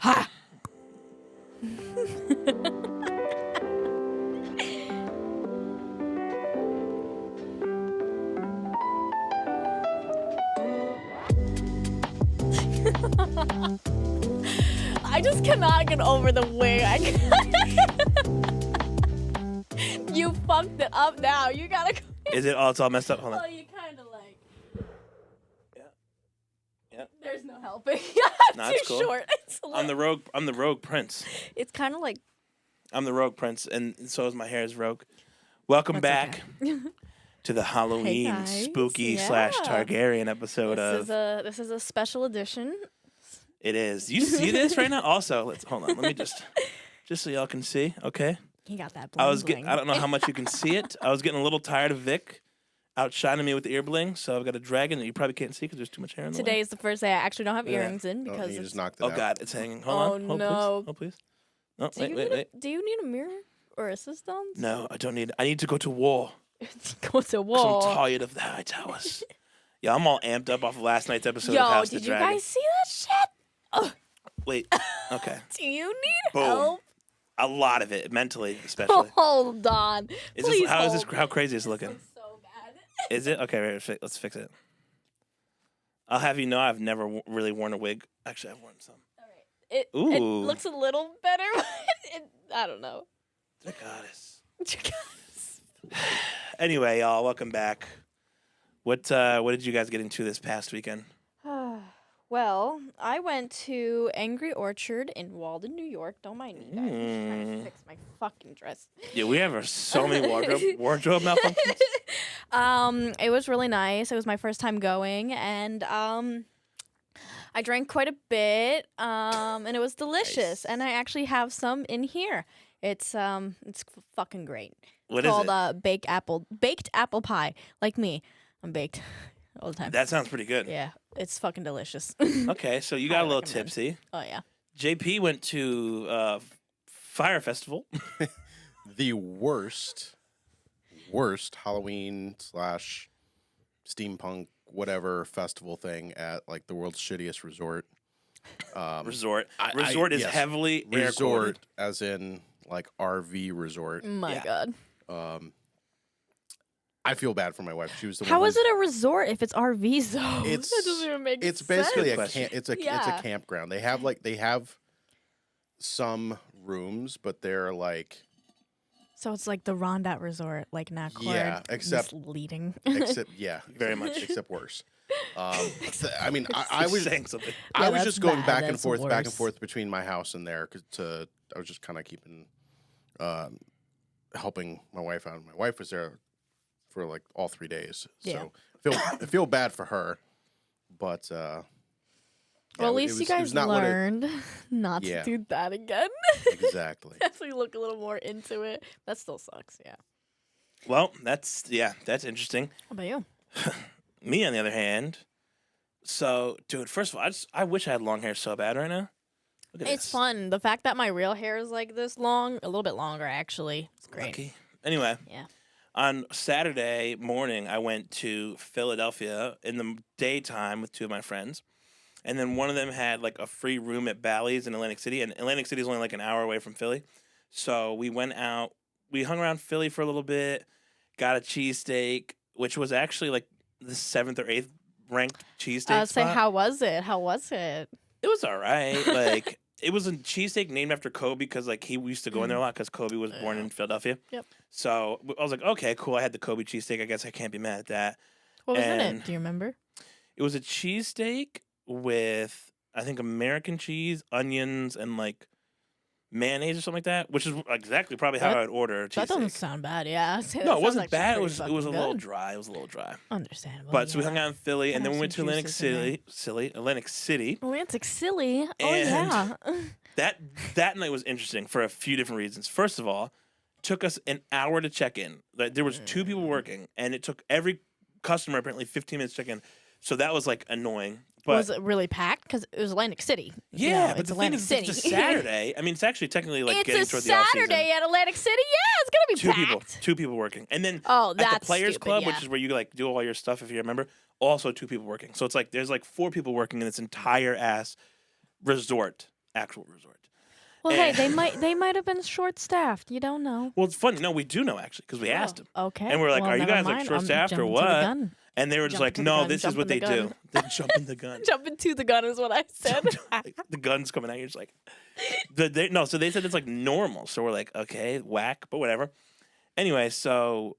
Ha! I just cannot get over the way You fucked it up now. You gotta. Is it? Oh, it's all messed up. Hold on. Well, you kind of like. Yeah. Yeah. There's no helping. Nah, Too it's cool. short. It's a I'm the rogue prince. It's kind of like. I'm the rogue prince, and so is my hair is rogue. Welcome back to the Halloween spooky / Targaryen episode This is a special edition. It is. You see this right now? Also, hold on. Let me just so y'all can see. Okay. He got that bling. I don't know how much you can see it. I was getting a little tired of Vic outshining me with the ear bling, so I've got a dragon that you probably can't see because there's too much hair in the way. Today is the first day I actually don't have earrings in because you just knocked it Oh out. God, it's hanging. Hold on. No. Oh please. No, wait. Do you need a mirror or assistance? No, I don't need. I need to go to war. Go to war. 'Cause I'm tired of the high towers. Yeah, I'm all amped up off of last night's episode of House of the did you Dragon. guys see that shit? Oh, Wait. Okay. do you need Boom. help? A lot of it, mentally, especially. Hold on. Please hold. How crazy is it looking? This looks so bad. Is it? Okay, right, let's fix it. I'll have you know I've never really worn a wig. Actually, I've worn some. All right. It Ooh. looks a little better, but I don't know. The goddess. Anyway, y'all, welcome back. What did you guys get into this past weekend? Well, I went to Angry Orchard in Walden, New York. Don't mind me, guys. I'm just trying to fix my fucking dress. Yeah, we have so many wardrobe malfunctions. It was really nice. It was my first time going, and I drank quite a bit, and it was delicious. Nice. And I actually have some in here. It's fucking great. What It's is called it? baked apple pie. Like me, I'm baked all the time. That sounds pretty good. Yeah, it's fucking delicious. Okay, so you got a Highly little recommend. tipsy. Oh yeah. JP went to Fire Festival. The worst Halloween / steampunk whatever festival thing at like the world's shittiest resort. Resort. I- Resort is yes. heavily air Resort, quoted. as in like RV resort. My Yeah. God. I feel bad for my wife. She was the How one. is it a resort if it's RVs though? It's that doesn't even make It's sense. basically Good a question. it's a Yeah. campground. They have some rooms, but they're like So it's like the Rondat Resort, like Naccord. Yeah, except- misleading. Very much. except worse. I mean, I was saying something. I Yeah, was that's just going bad. back and That's forth worse. between my house and there because I was just kind of keeping helping my wife out. My wife was there for like all 3 days, Yeah. so I feel bad for her, but Well, yeah, at least you it guys was not what it- learned not Yeah. to do that again. exactly. As we look a little more into it, that still sucks. Yeah. Well, that's interesting. How about you? Me, on the other hand, so dude, first of all, I wish I had long hair so bad right now. Look at It's this. fun. The fact that my real hair is like this long, a little bit longer actually. It's great. Lucky. Anyway, Yeah. on Saturday morning, I went to Philadelphia in the daytime with two of my friends. And then one of them had like a free room at Bally's in Atlantic City. And Atlantic City is only like an hour away from Philly. So we went out, we hung around Philly for a little bit, got a cheesesteak, which was actually like the 7th or 8th ranked cheesesteak I would say, spot. how was it? How was it? It was all right. Like, it was a cheesesteak named after Kobe because like he used to go in there a lot because Kobe was born in Philadelphia. Yep. So I was like, okay, cool. I had the Kobe cheesesteak. I guess I can't be mad at that. What was in And- it? Do you remember? It was a cheesesteak with, I think, American cheese, onions, and like mayonnaise or something like that, which is exactly probably how That- I would order a That doesn't cheesesteak. sound bad. Yeah. No, it wasn't bad. It was a little dry. dry. It was a little dry. Understandable. But so we yeah. hung out in Philly, and Gotta then we have went to some juices in there. Atlantic City. Atlantic Silly. Oh And- yeah. That night was interesting for a few different reasons. First of all, took us an hour to check in. Like, there was two people working, and it took every customer apparently 15 minutes to check in. So that was like annoying. But Was it really packed? Because it was Atlantic City. You yeah, know, but it's the Atlantic thing is, City. it's a Saturday. I mean, it's actually technically like getting It's a toward the off season. Saturday at Atlantic City. Yeah, it's gonna be packed. Two people working, and then Oh, at that's the Players stupid, Club, yeah. which is where you like do all your stuff if you remember. also 2 people working. So it's like there's like 4 people working in this entire ass resort, actual resort. Well, And- hey, they might have been short staffed. You don't know. Well, it's funny. No, we do know actually because we asked them. Okay. And we're like, well, are you never guys like mind. short I'm staffed or jumping to the what? gun. And they were just Jump like, to the no, gun, this is jump what in they the do. gun. They jump in the gun. Jumping to the gun is what I said. Like, the gun's coming out. You're just like, no. So they said it's like normal. So we're like, okay, whack, but whatever. Anyway, so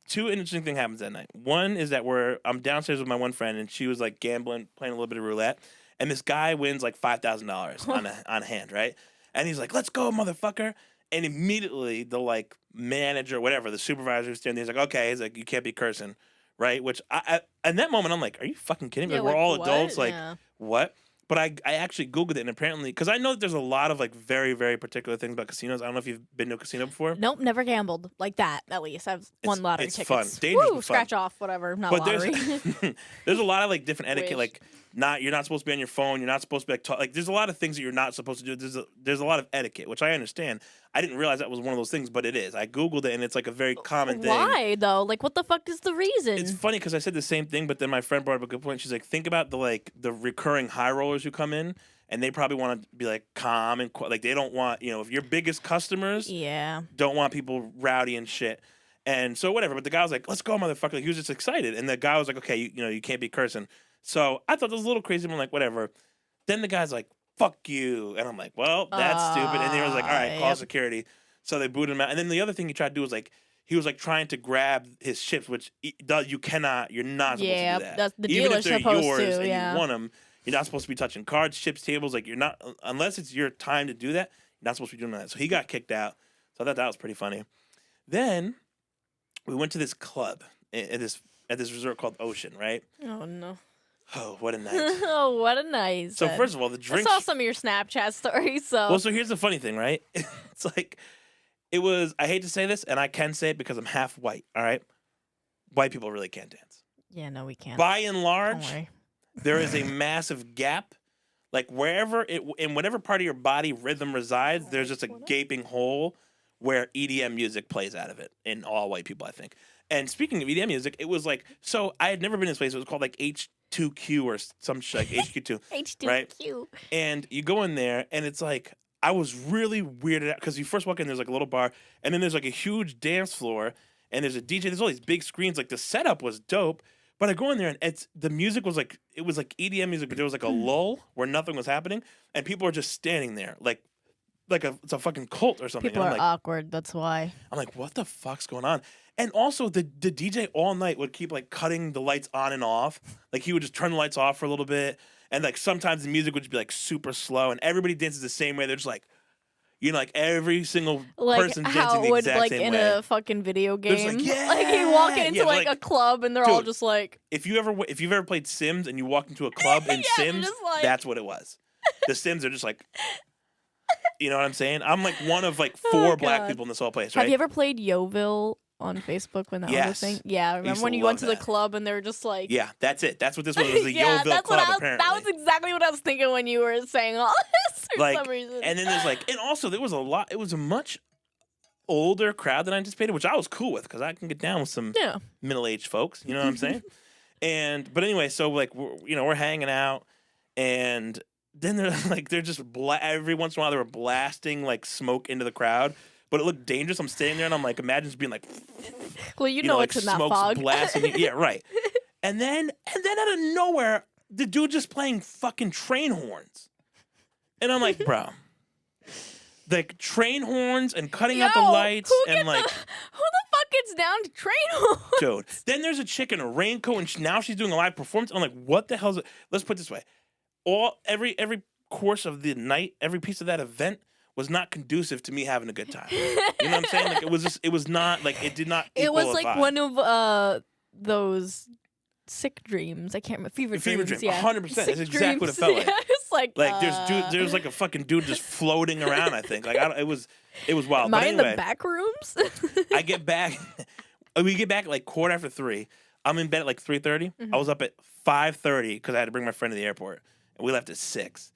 2 interesting things happens that night. One is that I'm downstairs with my one friend, and she was like gambling, playing a little bit of roulette, and this guy wins like $5,000 on hand, right? And he's like, "Let's go, motherfucker!" And immediately the like manager, whatever, the supervisor who's standing there, he's like, "Okay," he's like, "You can't be cursing." Right, which I in that moment I'm like, are you fucking kidding me? Yeah, Like, we're like, all what? adults. Like, Yeah. what? But I actually Googled it, and apparently, because I know that there's a lot of like very, very particular things about casinos. I don't know if you've been to a casino before. Nope, never gambled like that. At least I've won lottery it's tickets. fun. Dangerous, Woo, but fun. scratch off, whatever. Not But lottery. there's a lot of like different etiquette. Wish. Like, you're not supposed to be on your phone. You're not supposed to be like like. There's a lot of things that you're not supposed to do. There's a lot of etiquette, which I understand. I didn't realize that was one of those things, but it is. I Googled it, and it's like a very common thing. Why though? Like, what the fuck is the reason? It's funny because I said the same thing, but then my friend brought up a good point. She's like, think about the recurring high rollers who come in, and they probably want to be like calm and like they don't want if your biggest customers yeah. don't want people rowdy and shit. And so whatever. But the guy was like, "Let's go, motherfucker!" Like, he was just excited, and the guy was like, "Okay, you can't be cursing." So I thought this was a little crazy. I'm like, whatever. Then the guy's like, "Fuck you," and I'm like, "Well, that's stupid." And he was like, "All right, call Yep. security." So they booted him out. And then the other thing he tried to do was like, he was like trying to grab his chips, which you cannot. You're not supposed Yeah, to do that. that's the Even if dealer's they're supposed yours to, and yeah. you won them, you're not supposed to be touching cards, chips, tables. Like you're not unless it's your time to do that. You're not supposed to be doing that. So he got kicked out. So I thought that was pretty funny. Then we went to this club at this resort called Ocean, right? Oh no. Oh, what a night! Oh, what a nice. So first of all, the I drinks. saw some of your Snapchat stories. So Well, so here's the funny thing, right? It's like it was. I hate to say this, and I can say it because I'm half white. All right, white people really can't dance. yeah, no, we can't. By and Don't large, worry. there is a massive gap. Like wherever in whatever part of your body rhythm resides, there's just a gaping hole where EDM music plays out of it in all white people, I think. And speaking of EDM music, it was like so. I had never been to this place. It was called like H2Q or some shit like HQ2. H2Q. Right? And you go in there, and it's like I was really weirded out because you first walk in, there's like a little bar, and then there's like a huge dance floor, and there's a DJ. There's all these big screens. Like the setup was dope, but I go in there, and the music was like it was like EDM music, but there was like a lull where nothing was happening, and people are just standing there like it's a fucking cult or something. People and are I'm like, awkward. That's why. I'm like, what the fuck's going on? And also, the DJ all night would keep like cutting the lights on and off. Like he would just turn the lights off for a little bit, and like sometimes the music would just be like super slow, and everybody dances the same way. They're just like, like every single Like person's how dancing it the would exact like same in way. a fucking video They're just game. like, Like you walk into yeah, like like, a club and they're all dude, just like. If you've ever played Sims and you walked into a club in Yeah, they're Sims, just like- that's what it was. The Sims are just like, you know what I'm saying? I'm like one of like Oh, 4 black God. people in this whole place, right? Have you ever played Yoville on Facebook when that was Yes. a thing? Yeah, used remember to when you love went to the that. club and they were just like. Yeah, that's it. That's what this was. It was the yeah, Yoville that's Club, what apparently. that was exactly what I was thinking when you were saying all this for Like, some reason. and then there's like, and also there was a lot. It was a much older crowd than I anticipated, which I was cool with because I can get down with some yeah. middle-aged folks. You know what I'm saying? But anyway, so like we're hanging out, and then they're just every once in a while they were blasting like smoke into the crowd. But it looked dangerous. I'm standing there and I'm like, imagine just being like, Well, you know like it's in that smoke's fog. blasting. Yeah, right. And then out of nowhere, the dude just playing fucking train horns, and I'm like, bro, like train horns and cutting out the Yo, lights who and gets like, who the fuck gets down to train horns? dude. Then there's a chick in a raincoat and now she's doing a live performance. I'm like, what the hell's it? Let's put it this way: every course of the night, every piece of that event was not conducive to me having a good time. You know what I'm saying? Like it was not like it did not. It was equal a like vibe. one of those sick dreams. I can't remember. Fever dream, Yeah. 100%. Sick That's exactly what it felt like. Yeah, it's like there's like a fucking dude just floating around. I think like it was wild. Am But I in anyway, the back rooms? I get back. We get back at like 3:15. I'm in bed at like 3:30. I was up at 5:30 because I had to bring my friend to the airport, and we left at 6.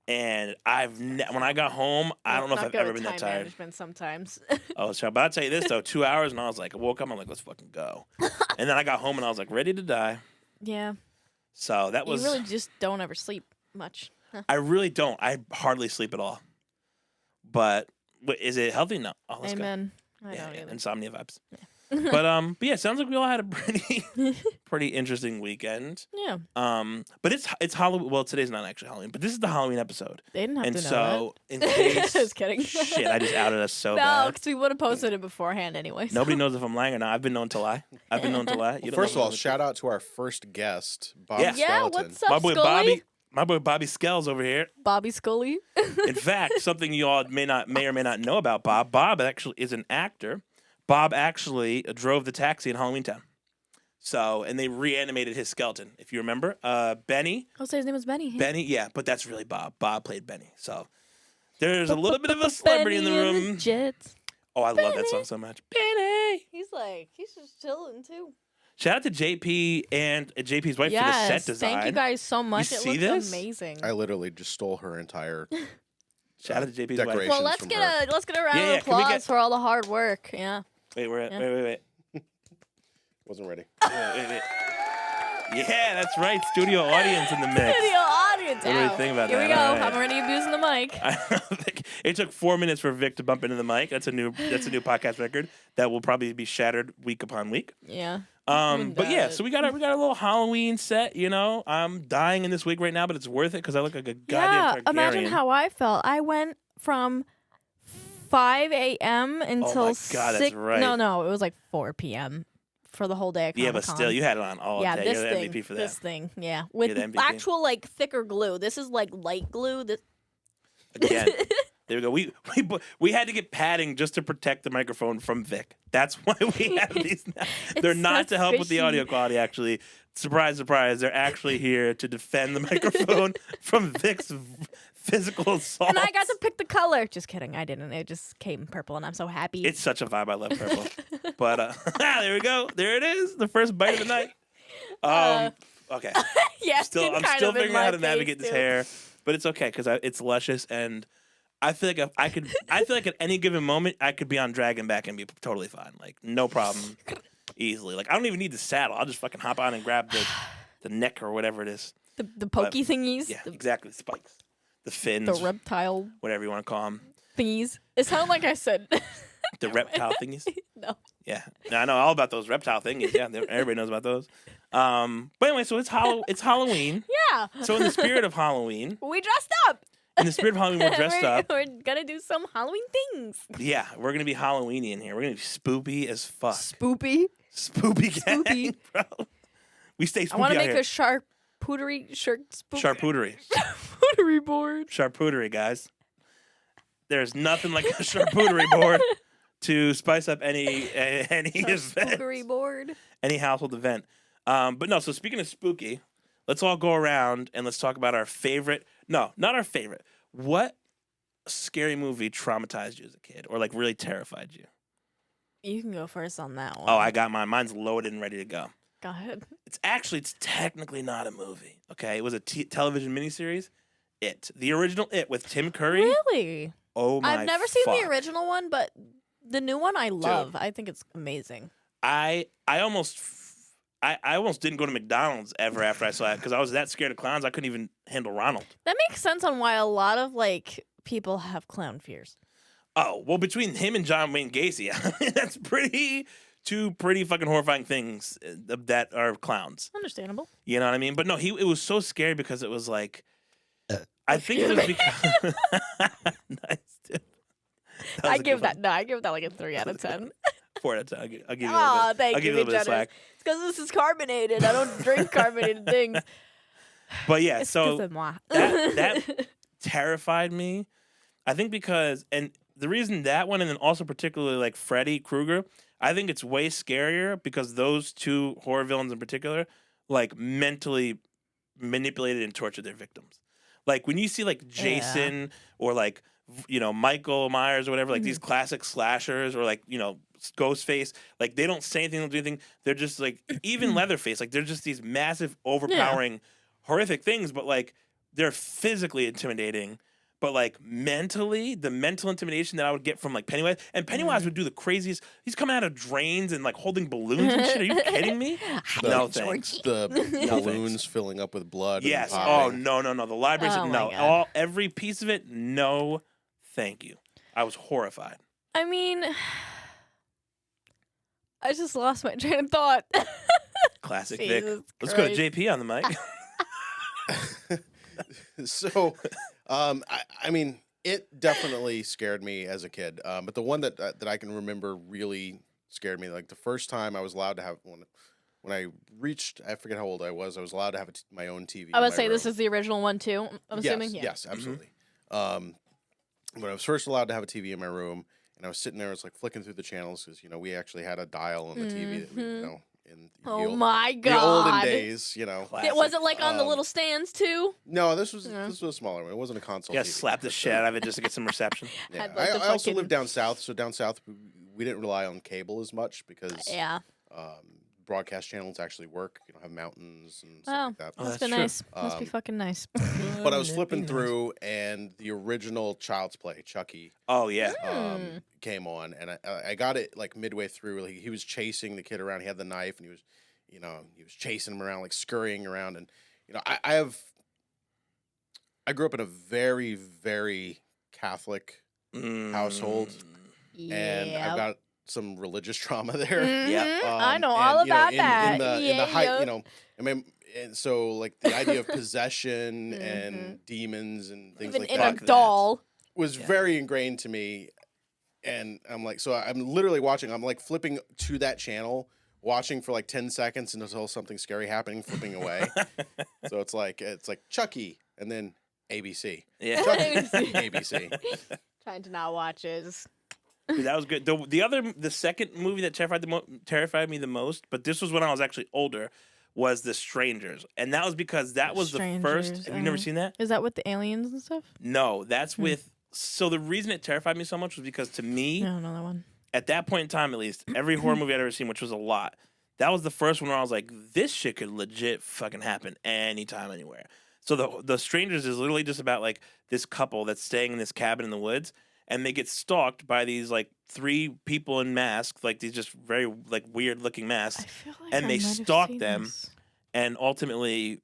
And when I got home, I don't know if I've ever been that tired. Management sometimes. Oh, sorry. But I'll tell you this though: 2 hours, and I was like, I woke up, I'm like, let's fucking go. And then I got home, and I was like, ready to die. Yeah. So that was. You really just don't ever sleep much. Huh. I really don't. I hardly sleep at all. But is it healthy? No. Oh, let's Amen. go. I don't either. Insomnia vibes. Yeah. But yeah, sounds like we all had a pretty interesting weekend. Yeah. But it's Halloween. Well, today's not actually Halloween, but this is the Halloween episode. They didn't have And to know so, that. in case, Just kidding. shit, I just outed us so No, bad. because we would have posted it beforehand anyway. so- Nobody knows if I'm lying or not. I've been known to lie. I've been known to lie. You don't First know of all, me. shout out to our first guest, Bob Yeah. Yeah, Skeleton. what's up, my boy Scully? Bobby Skell's over here. Bobby Scully. In fact, something you all may or may not know about Bob. Bob actually is an actor. Bob actually drove the taxi in Halloween Town. So, and they reanimated his skeleton. If you remember, Benny. I'll say his name was Benny. Benny, yeah, but that's really Bob. Bob played Benny. So, there's a little bit of a celebrity in the Benny and room. Jets. Oh, I love that song so much. Benny. He's just chilling too. Shout out to JP and JP's wife for the set design. Thank you guys so much. You It see looks this? amazing. I literally just stole her entire. Shout out to JP's Decoration. wife. Well, let's from get her. a round Yeah, of yeah, can we applause get- for all the hard work. Yeah. Wait, Yeah. wait. Wasn't ready. Wait. Yeah, that's right. Studio audience in the mix. Video audience. What do you Ow. think about Here that? we go. All right. I'm already abusing the mic. I don't think it took 4 minutes for Vic to bump into the mic. That's a new podcast record that will probably be shattered week upon week. Yeah. But yeah, does. so we got a little Halloween set. You know, I'm dying in this wig right now, but it's worth it because I look like a goddamn Targaryen. Imagine how I felt. I went from 5 a.m. until my God, that's 6. right. No, it was like 4 p.m. for the whole day. At Yeah, but Comic-Con. still, you had it on all yeah, day. this You're the thing, MVP for that. this thing, yeah, with You're the MVP. actual like thicker glue. This is like light glue. This Again, there we go. We had to get padding just to protect the microphone from Vic. That's why we have these now. They're It's not so to help with the fishy. audio quality, actually. Surprise, surprise. They're actually here to defend the microphone from Vic's physical assault. and I got to pick the color. Just kidding, I didn't. It just came purple, and I'm so happy. It's such a vibe. I love purple. But there we go. There it is. The first bite of the night. Okay. yeah, I'm still figuring out how to navigate this hair, but it's okay because it's luscious, and I feel like I feel like at any given moment I could be on Dragonback and be totally fine, like no problem, easily. Like I don't even need the saddle. I'll just fucking hop on and grab the neck or whatever it is. The pokey thingies. Yeah, the, exactly. The spikes, the fins, the reptile whatever you want to call them. thingies. It sounded like I said. The reptile thingies. No. Yeah, no, I know all about those reptile thingies. Yeah, everybody knows about those. But anyway, so it's Halloween. Yeah. So in the spirit of Halloween, We dressed up. in the spirit of Halloween, we're dressed up. We're gonna do some Halloween things. Yeah, we're gonna be Halloweeny in here. We're gonna be spoopy as fuck. Spoopy. Spoopy gang, Spoopy. bro. We stay spoopy I want to out make here. a charcuterie Charcuterie. charcuterie board. Charcuterie, guys. There's nothing like a charcuterie board to spice up any event, Charcuterie board. any household event. But no, so speaking of spooky, let's all go around and let's talk about our favorite. No, not our favorite. What scary movie traumatized you as a kid or like really terrified you? You can go first on that one. Oh, I got mine. Mine's loaded and ready to go. Go ahead. It's technically not a movie. Okay, it was a television miniseries. The original It with Tim Curry. Really? Oh my! I've never seen fuck. the original one, but the new one I love. I think it's amazing. I almost didn't go to McDonald's ever after I saw it because I was that scared of clowns I couldn't even handle Ronald. That makes sense on why a lot of like people have clown fears. Oh well, between him and John Wayne Gacy, I mean, that's two pretty fucking horrifying things that are clowns. Understandable. You know what I mean? But no, it was so scary because it was like. I think it was because nice, dude. I give that like a 3 out of 10. 4 out of 10. I'll give you a little Aw, bit. thank I'll give you. you a little bit of slack. It's because this is carbonated. I don't drink carbonated things. But yeah, so Excusez-moi. that terrified me. I think because, and the reason that one, and then also particularly like Freddy Krueger, I think it's way scarier because those two horror villains in particular, like mentally manipulated and tortured their victims. Like when you see like Jason or like, Michael Myers or whatever, like these classic slashers or like, Ghostface, like they don't say anything, don't do anything. They're just like, even Leatherface, like they're just these massive, overpowering, horrific things, but like they're physically intimidating. But like mentally, the mental intimidation that I would get from like Pennywise, and Pennywise would do the craziest. He's coming out of drains and like holding balloons and shit. Are you kidding me? No thanks. The No balloons thanks. filling up with blood. Yes. And Oh popping. no. The libraries. Oh, my No. God. Every piece of it. No, thank you. I was horrified. I mean, I just lost my train of thought. Classic Vic. Jesus Let's go to Christ. JP on the mic. So, I mean, it definitely scared me as a kid. But the one that I can remember really scared me. Like the first time I was allowed to have one. When I reached, I forget how old I was allowed to have my own TV. I in would my say this room. is the original one too. I'm assuming. Yeah. Yes, absolutely. When I was first allowed to have a TV in my room, and I was sitting there, I was like flicking through the channels because we actually had a dial on the TV that we, in Oh my the olden God. days, It was it like on the little stands too? No, this was a smaller one. It wasn't a console. Yeah, TV. slap the shit out of it just to get some reception. Yeah. Had, like, the I also fucking- lived down south, so down south we didn't rely on cable as much because Yeah. broadcast channels actually work. You don't have mountains and Oh, stuff like that. Oh, must that's be true. nice. Must be fucking nice. But I was flipping through, and the original Child's Play, Chucky, Oh yeah. came on, and I got it like midway through. Like, he was chasing the kid around. He had the knife, and he was chasing him around, like scurrying around. And I grew up in a very, very Catholic household, and I've got some religious trauma there. Mhm. Yeah. I know all about that. In the height, Yeah. I mean, and so like the idea of possession and demons and things Even like in that a doll. was very ingrained to me. And I'm like, so I'm literally watching. I'm like flipping to that channel, watching for like 10 seconds until something scary happening, flipping away. So it's like Chucky, and then ABC. Yeah. Chucky, ABC. Trying to not watch it. Just- Dude, that was good. The second movie that terrified me the most, but this was when I was actually older, was The Strangers, and that was because that was the first. Strangers, Have you never seen that? Is that with the aliens and stuff? No, that's with. So the reason it terrified me so much was because to me, I don't know that one. at that point in time, at least, every horror movie I'd ever seen, which was a lot, that was the first one where I was like, this shit could legit fucking happen anytime, anywhere. So the Strangers is literally just about like this couple that's staying in this cabin in the woods, and they get stalked by these like 3 people in masks, like these just very like weird looking masks, I feel like and I they might have stalk seen them. this. and ultimately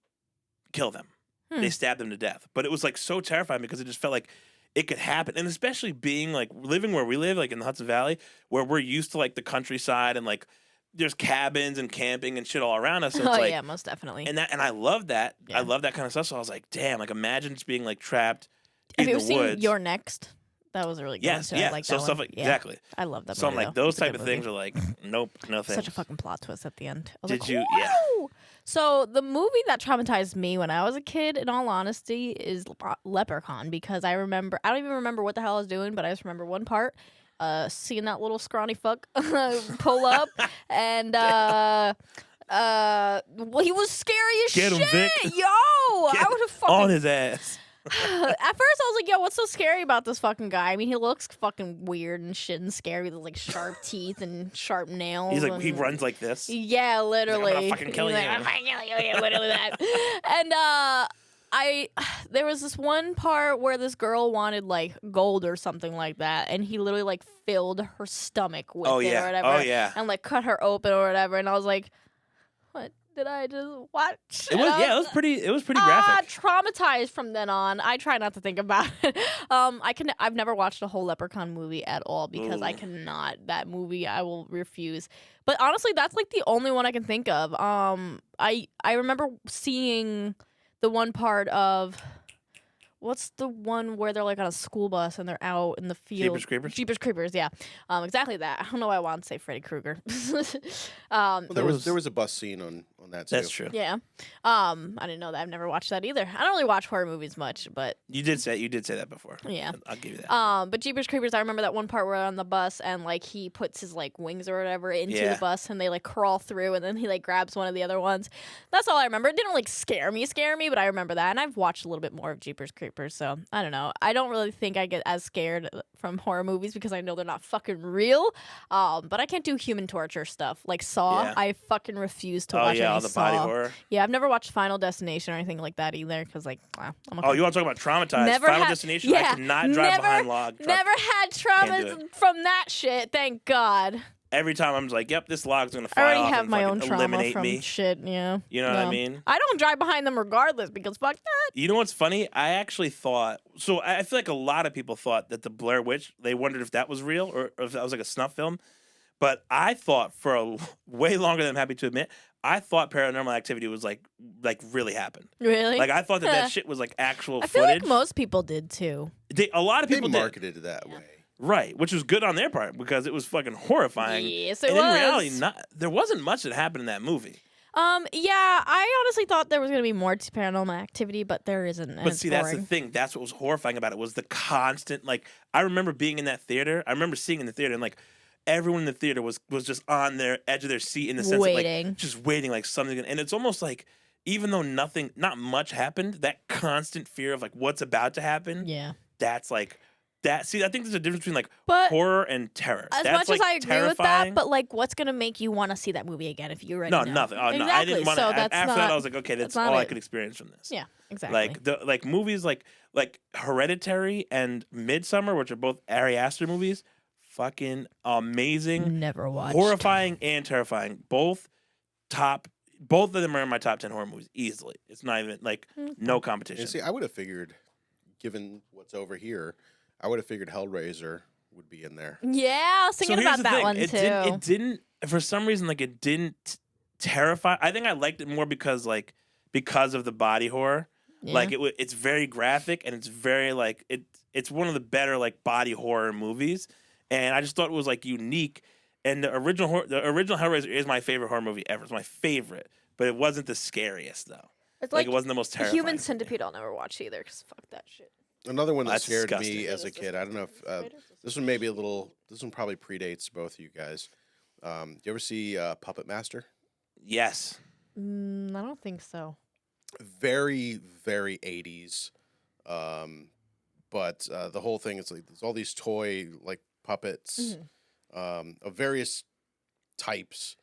kill them. They stab them to death. But it was like so terrifying because it just felt like it could happen. And especially being like living where we live, like in the Hudson Valley, where we're used to like the countryside and like there's cabins and camping and shit all around us. So it's Oh like, yeah, most definitely. and I love that. Yeah. I love that kind of stuff. So I was like, damn, like imagine just being like trapped Have in you the ever seen woods. Your Next? That was a really good Yes, one too. yeah. I like So that stuff one. like Yeah. exactly. I love that So I'm movie, like though. those It's a type good of things movie. are like, nope, no thanks. Such a fucking plot twist at the end. I was Did like, you- yeah. "Whoa!" So the movie that traumatized me when I was a kid, in all honesty, is Leprechaun, because I don't even remember what the hell I was doing, but I just remember one part, seeing that little scrawny fuck pull up, and well, he was scary as Get shit. him, Vic. Yo, I would have fucking on his ass. At first, I was like, yo, what's so scary about this fucking guy? I mean, he looks fucking weird and shit and scary with like sharp teeth and sharp nails. He's like he and- runs like this. Yeah, literally. gonna fucking kill He's like, you. I'm fucking kill you. Yeah, literally that. And there was this one part where this girl wanted like gold or something like that, and he literally like filled her stomach with Oh it yeah. or whatever. Oh yeah. And like cut her open or whatever. And I was like, what did I just watch? It was And I It was pretty graphic. Traumatized from then on. I try not to think about it. I've never watched a whole Leprechaun movie at all because I Ooh. cannot. That movie I will refuse. But honestly, that's like the only one I can think of. I remember seeing the one part of what's the one where they're like on a school bus and they're out in the field. Jeepers Creepers? Jeepers Creepers, yeah. Exactly that. I don't know why I want to say Freddy Krueger. Well, there was a bus scene on that too. That's true. Yeah. I didn't know that. I've never watched that either. I don't really watch horror movies much, but You did say that before. yeah. I'll give you that. But Jeepers Creepers, I remember that one part where on the bus and like he puts his like wings or whatever into Yeah. the bus and they like crawl through and then he like grabs one of the other ones. That's all I remember. It didn't like scare me, but I remember that. And I've watched a little bit more of Jeepers Creepers, so I don't know. I don't really think I get as scared from horror movies because I know they're not fucking real. But I can't do human torture stuff. Like Saw, Yeah. I fucking refuse to Oh, watch yeah. Yeah, all the body Saw. horror. Yeah, I've never watched Final Destination or anything like that either. Because like, wow, I'm Oh, you want to talk about traumatized? Never Final had- Destination. yeah, I cannot drive behind log truck. Never had Can't do traumas from that shit. Thank God. Every time I'm just like, yep, this log's gonna I fly already off have and my fucking own trauma eliminate from me. shit. Yeah. You know what I mean? I don't drive behind them regardless because fuck that. You know what's funny? I actually thought so. I feel like a lot of people thought that the Blair Witch. They wondered if that was real or if that was like a snuff film. But I thought for way longer than I'm happy to admit, I thought Paranormal Activity was like really happened. Really? Like I thought that shit was like actual I feel footage. like most people did too. A lot of They people did. marketed it that way. Right, which was good on their part because it was fucking horrifying. Yes, it and was. in reality, there wasn't much that happened in that movie. Yeah, I honestly thought there was gonna be more to Paranormal Activity, but there isn't. And But it's see, that's boring. the thing. That's what was horrifying about it was the constant. Like I remember being in that theater. I remember seeing in the theater and like everyone in the theater was just on their edge of their seat in the sense Waiting. of like just waiting like something. And it's almost like even though not much happened, that constant fear of like what's about to happen. Yeah. That's like. See, I think there's a difference between like But horror and terror. as That's much like as I agree with that, terrifying. but like, what's gonna make you want to see that movie again if you already No, know? nothing. Oh, exactly. no, I didn't want to. So After that's that, not- I was like, okay, that's not all I it. could experience from this. Yeah, exactly. Like movies like Hereditary and Midsummer, which are both Ari Aster movies, fucking amazing, Never watched. horrifying and terrifying. Both of them are in my top 10 horror movies easily. It's not even like no competition. And see, I would have figured, given what's over here, I would have figured Hellraiser would be in there. Yeah, I was thinking here's about the that thing. one it too. It didn't for some reason like it didn't terrify. I think I liked it more because of the body horror. Yeah. Like it's very graphic and it's very like it's one of the better like body horror movies, and I just thought it was like unique. And the original Hellraiser is my favorite horror movie ever. It's my favorite, but it wasn't the scariest though. It's Like it wasn't the most terrifying. Human for me. Centipede. I'll never watch either because fuck that shit. Another one that That's scared disgusting. me as a kid. I don't know if this one may be this one probably predates both of you guys. Do you ever see Puppet Master? Yes. I don't think so. Very, very 80s. But the whole thing is like there's all these toy like puppets of various types.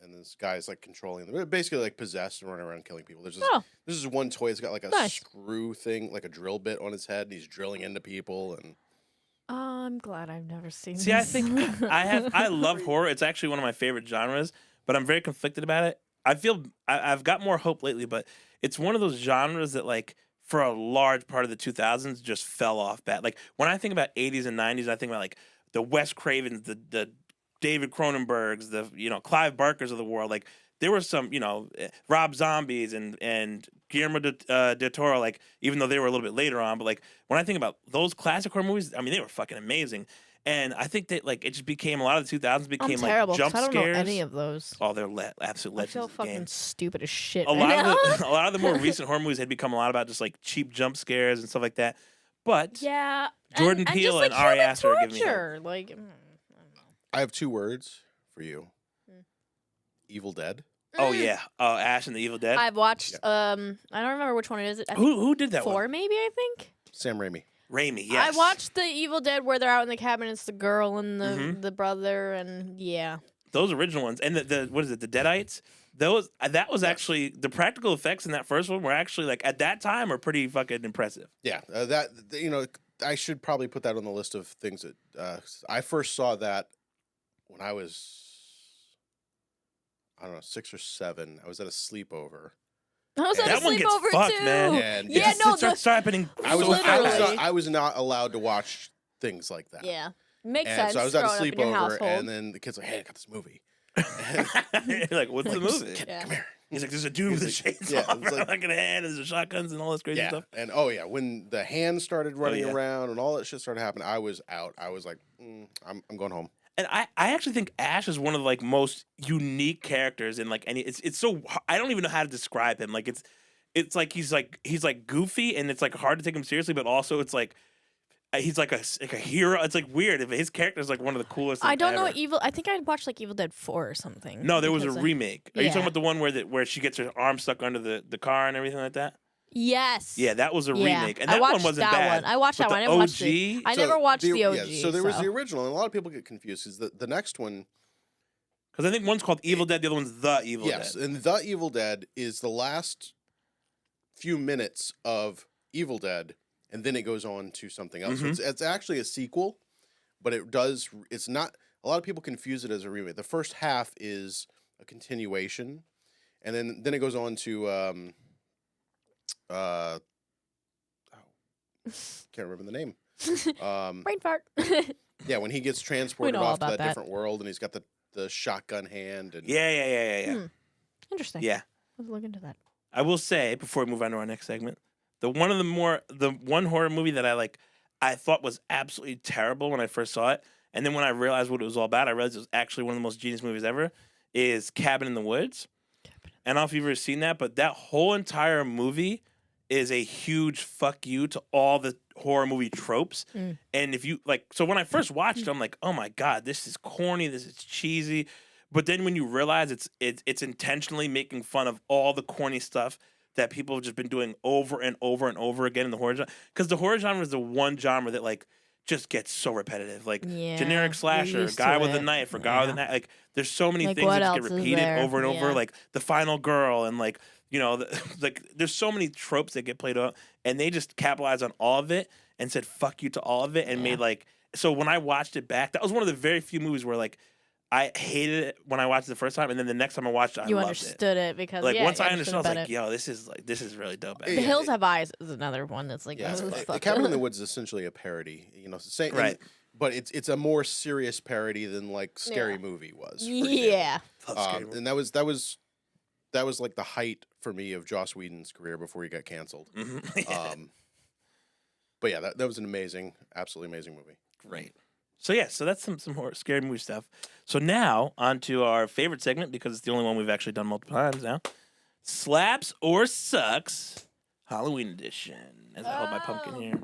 And this guy's like controlling them. They're basically like possessed and running around killing people. There's this one toy that's got like a Nice. screw thing, like a drill bit on his head, and he's drilling into people. And I'm glad I've never seen. See, I this. think I love horror. It's actually one of my favorite genres, but I'm very conflicted about it. I feel I've got more hope lately, but it's one of those genres that like for a large part of the 2000s just fell off bad. Like when I think about 80s and 90s, I think about like the Wes Cravens, the David Cronenbergs, the Clive Barkers of the world. Like there were some Rob Zombies and Guillermo del Toro. Like even though they were a little bit later on, but like when I think about those classic horror movies, I mean they were fucking amazing. And I think that like it just became a lot of the 2000s became I'm terrible. like jump 'cause I don't scares. know any of those. Oh, they're absolute I legends. feel of the fucking game. stupid as shit. A right lot now. of a lot of the more recent horror movies had become a lot about just like cheap jump scares and stuff like that. But yeah, Jordan Peele just, and like, Ari human Aster are giving me hope. torture. Like, I don't know. I have two words for you: Evil Dead. Oh yeah, Ash and the Evil Dead. I've watched. I don't remember which one it is. I think Who did that 4 one? maybe. I think. Sam Raimi. Raimi. Yes. I watched the Evil Dead where they're out in the cabin. It's the girl and the Mhm. the brother, and yeah. those original ones, and the what is it? The Deadites. That was actually the practical effects in that first one were actually like at that time are pretty fucking impressive. Yeah, I should probably put that on the list of things that I first saw that when I was, I don't know, 6 or 7. I was at a sleepover. I was at a That one gets sleepover fucked, too. man. And Yeah, It no, starts happening. I was, so I, was fast. Literally. not, I was not allowed to watch things like that. Yeah, makes And sense. so I was at a growing up in your sleepover, household. and then the kid's like, "Hey, I got this movie." You're like, what's the movie? Kid, Yeah. come here. He's like, there's a dude with a He's like- chainsaw yeah, it's like- like in a hand, and there's shotguns and all this crazy Yeah, stuff. and when the hands started running yeah. around and all that shit started happening, I was out. I was like, I'm going home. And I actually think Ash is one of the like most unique characters in like any. It's so I don't even know how to describe him. Like it's like he's like goofy and it's like hard to take him seriously, but also it's like he's like a hero. It's like weird. His character is like one of the coolest. I don't know ever. Evil. I think I watched like Evil Dead 4 or something. No, there was a because remake. Are you talking yeah. about the one where she gets her arm stuck under the car and everything like that? Yes. Yeah, that was a Yeah. remake, and I that watched one wasn't that bad. one. I watched But that one. I the never watched OG. I never watched the OG. Yeah, so there was the original, and a lot of people get confused because the next one, Because I think one's called Evil Dead, the other one's The Evil Yes, Dead. and The Evil Dead is the last few minutes of Evil Dead, and then it goes on to something else. So it's actually a sequel, but it's not. A lot of people confuse it as a remake. The first half is a continuation, and then it goes on to can't remember the name. Brain fart. Yeah, when he gets transported know all off to about that that. different world, and he's got the shotgun hand, and Yeah. Interesting. Yeah. Let's look into that. I will say, before we move on to our next segment, the one horror movie that I thought was absolutely terrible when I first saw it, and then when I realized what it was all about, I realized it was actually one of the most genius movies ever, is Cabin in the Woods. And I don't know if you've ever seen that, but that whole entire movie is a huge fuck you to all the horror movie tropes. And if you so when I first watched it, I'm like, oh my God, this is corny, this is cheesy. But then when you realize it's intentionally making fun of all the corny stuff that people have just been doing over and over and over again in the horror genre. Because the horror genre is the one genre that just gets so repetitive. Generic slasher, guy with a knife, or guy with a knife. There's so many things that just get repeated over and over. The final girl and there's so many tropes that get played out, and they just capitalized on all of it and said fuck you to all of it and made so when I watched it back, that was one of the very few movies where I hated it when I watched it the first time, and then the next time I watched it, I loved it. You understood it because once I understood, I was about like, yo, this is really dope. The Hills Have Eyes is another one that's Cabin in the Woods is essentially a parody, right? But it's a more serious parody than Scary Movie was. Yeah, and that was the height for me of Joss Whedon's career before he got canceled. But yeah, that was an absolutely amazing movie. Great. So yeah, so that's some horror, scary movie stuff. So now on to our favorite segment, because it's the only one we've actually done multiple times now. Slaps or Sucks, Halloween edition. As I hold my pumpkin here.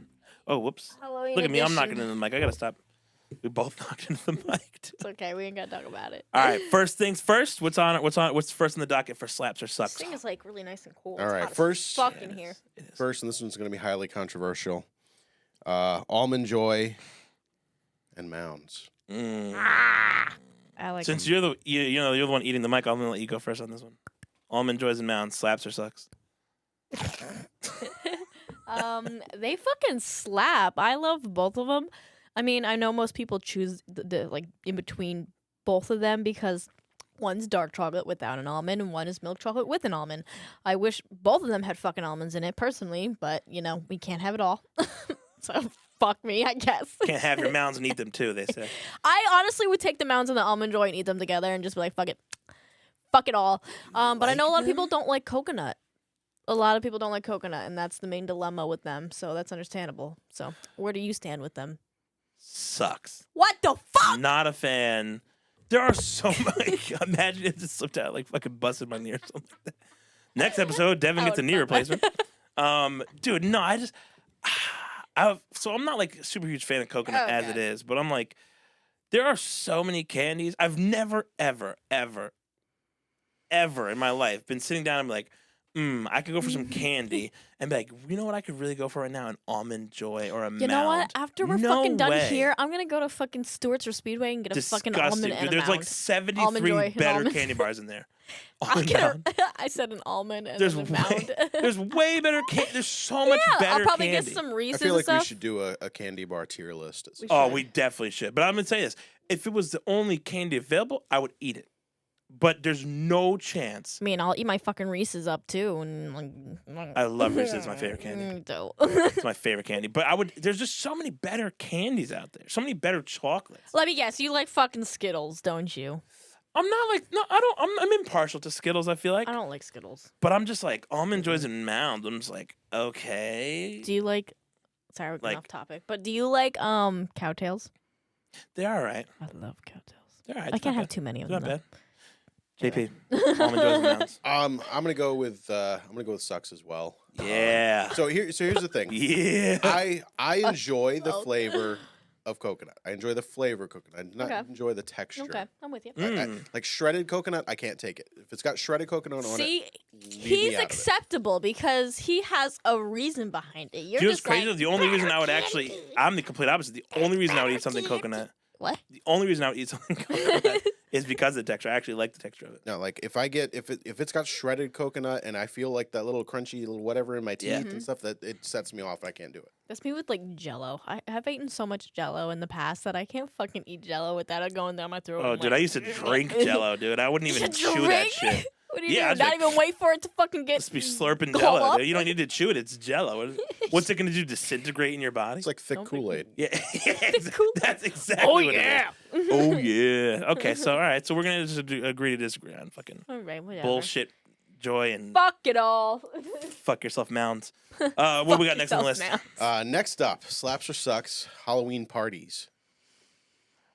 Oh, whoops! Halloween Look at me, I'm edition. knocking into the mic. I gotta stop. We both knocked into the mic. It's okay. We ain't gotta talk about it. All right, first things first. What's first in the docket for Slaps or Sucks? This thing is really nice and cool. All It's right, hot as first- fuck in here. First, and this one's going to be highly controversial. Almond Joy and Mounds. I like. Since you're the one eating the mic, I'm gonna let you go first on this one. Almond Joys and Mounds, Slaps or Sucks? They fucking slap. I love both of them. I mean, I know most people choose the in between both of them because one's dark chocolate without an almond and one is milk chocolate with an almond. I wish both of them had fucking almonds in it personally, but we can't have it all. So fuck me, I guess. Can't have your mounds and eat them too, they say. I honestly would take the mounds and the almond joy and eat them together and just be like, fuck it. Fuck it all. But I know a lot of people don't like coconut. A lot of people don't like coconut, and that's the main dilemma with them. So that's understandable. So where do you stand with them? Sucks. What the fuck? Not a fan. There are so many. Imagine if this slipped out, fucking busted my knee or something like that. Next episode, Devin gets a knee replacement. Dude, no, so I'm not a super huge fan of coconut as it is, but I'm there are so many candies. I've never, ever, ever, ever in my life been sitting down and be like, I could go for some candy and be like, you know what I could really go for right now? An Almond Joy or a Mound. You know what? After we're No fucking done way. here, I'm gonna go to fucking Stewart's or Speedway and get a fucking almond Disgusting. and Dude, a there's Mound. 73 Almond Joy, better almond. candy bars in there. I'll Almond get Mound. I said an almond and There's then a Mound. there's way better candy. There's so much better I'll probably candy. get some I Reese's feel like and stuff. we should do a candy bar tier list. We Oh, should. we definitely should. But I'm gonna say this: if it was the only candy available, I would eat it. But there's no chance. I mean, I'll eat my fucking Reese's up too, and I love Reese's. It's my favorite candy. It's my favorite candy. But there's just so many better candies out there. So many better chocolates. Let me guess, you like fucking Skittles, don't you? I'm not no, I don't. I'm impartial to Skittles. I feel like, I don't like Skittles. but I'm just Almond Joys and Mounds. I'm just okay. Do you like? Sorry, we're going off topic, but do you like Cowtails? They're all right. I love Cowtails. They're all right. I can't have too many of They're them. not bad. JP, Almond Joys and Mounds. I'm gonna go with Sucks as well. Yeah. So here's the thing. Yeah. I enjoy the flavor of coconut. I enjoy the flavor of coconut. I do not enjoy the texture. Okay, I'm with you. Like shredded coconut, I can't take it. If it's got shredded coconut on See, it, leave me he's out of it. acceptable because he has a reason behind it. You're You know just what's crazy? like, The only reason I would "Better actually, candy." I'm the complete opposite. The only reason I would eat something coconut. What? The only reason I would eat something coconut is because of the texture. I actually like the texture of it. No, like if it's got shredded coconut and I feel like that little crunchy little whatever in my teeth Yeah. and stuff, that it sets me off. I can't do it. That's me with like Jello. I've eaten so much Jello in the past that I can't fucking eat Jello without it going down my throat. Oh, I'm dude, like, I used to drink Jello, dude. I wouldn't even chew that drink? shit. What do you Yeah, do? I'd Not like, even wait for it to fucking get. Just be slurping go Jello, up? dude. You don't need to chew it. It's Jello. What's it gonna do? Disintegrate in your body? It's like thick Don't think- Kool-Aid. Yeah, Kool-Aid. that's exactly Oh what yeah. it is. Oh yeah. Okay, so all right, so we're gonna just agree to disagree on fucking All right, whatever. bullshit, joy, and Fuck it all. fuck yourself mounds. What we got next on the list? Next up, slaps or sucks, Halloween parties.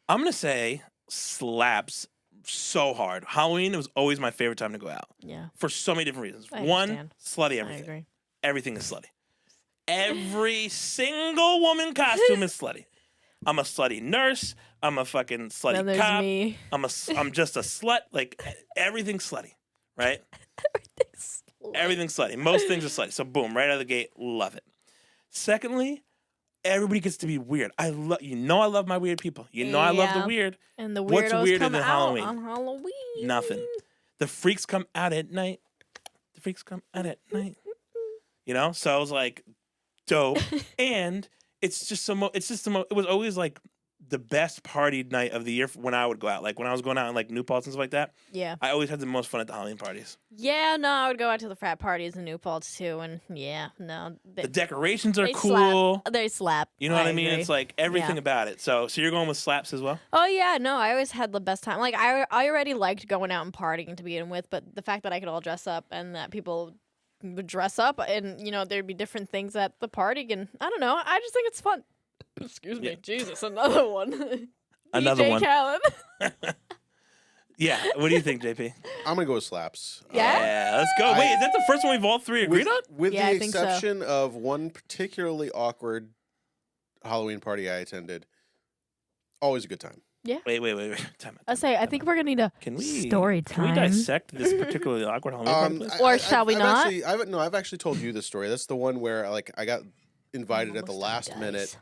I'm gonna say slaps so hard. Halloween was always my favorite time to go out Yeah, for so many different reasons. I One, understand. slutty I everything. agree. Everything is slutty. Every single woman costume is slutty. I'm a slutty nurse. I'm a fucking slutty Then there's cop. me. I'm just a slut. Like everything's slutty, right? Everything's slutty. Most things are slutty. So boom, right out of the gate, love it. Secondly, everybody gets to be weird. I love I love my weird people. I love the Yeah. weird. And the What's weirdos weirder come than out Halloween? on Halloween. Nothing. The freaks come out at night. The freaks come out at night. So I was like, dope. And it's just it was always like the best party night of the year when I would go out. Like when I was going out in like New Paltz and stuff like that, Yeah. I always had the most fun at the Halloween parties. Yeah, no, I would go out to the frat parties in New Paltz too, and yeah, no. The decorations are they cool. Slap. They slap. You know what I mean? agree. It's like everything Yeah. about it. So you're going with slaps as well? Oh yeah, no, I always had the best time. Like I already liked going out and partying to begin with, but the fact that I could all dress up and that people would dress up and there'd be different things at the party, and I don't know, I just think it's fun. Excuse me, Yeah. Jesus, another one. Another DJ one. Khaled. Yeah. What do you think, JP? I'm gonna go with slaps. Yeah? Let's go. Wait, is that the first one we've all three agreed on? With Yeah, I the think so. exception of one particularly awkward Halloween party I attended. Always a good time. Wait. Time out. I say, I think we're gonna need a Can we story Can we time. dissect this particularly awkward Halloween party? Please? Or shall we not? I've actually told you this story. That's the one where I got invited at the Almost last dies. minute.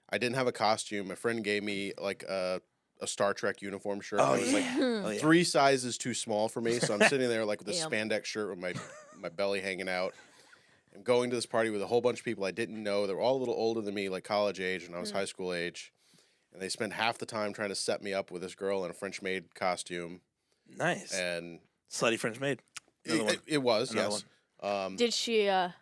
I didn't have a costume. A friend gave me like a Star Trek uniform shirt. Oh, It was like Oh, yeah. 3 sizes too small for me. So I'm sitting there like with this Yep. spandex shirt with my belly hanging out. I'm going to this party with a whole bunch of people I didn't know. They were all a little older than me, like college age, and I was high school age. And they spent half the time trying to set me up with this girl in a French maid costume. Nice. And Slutty French maid. Another one. it was, Another yes. Did she Have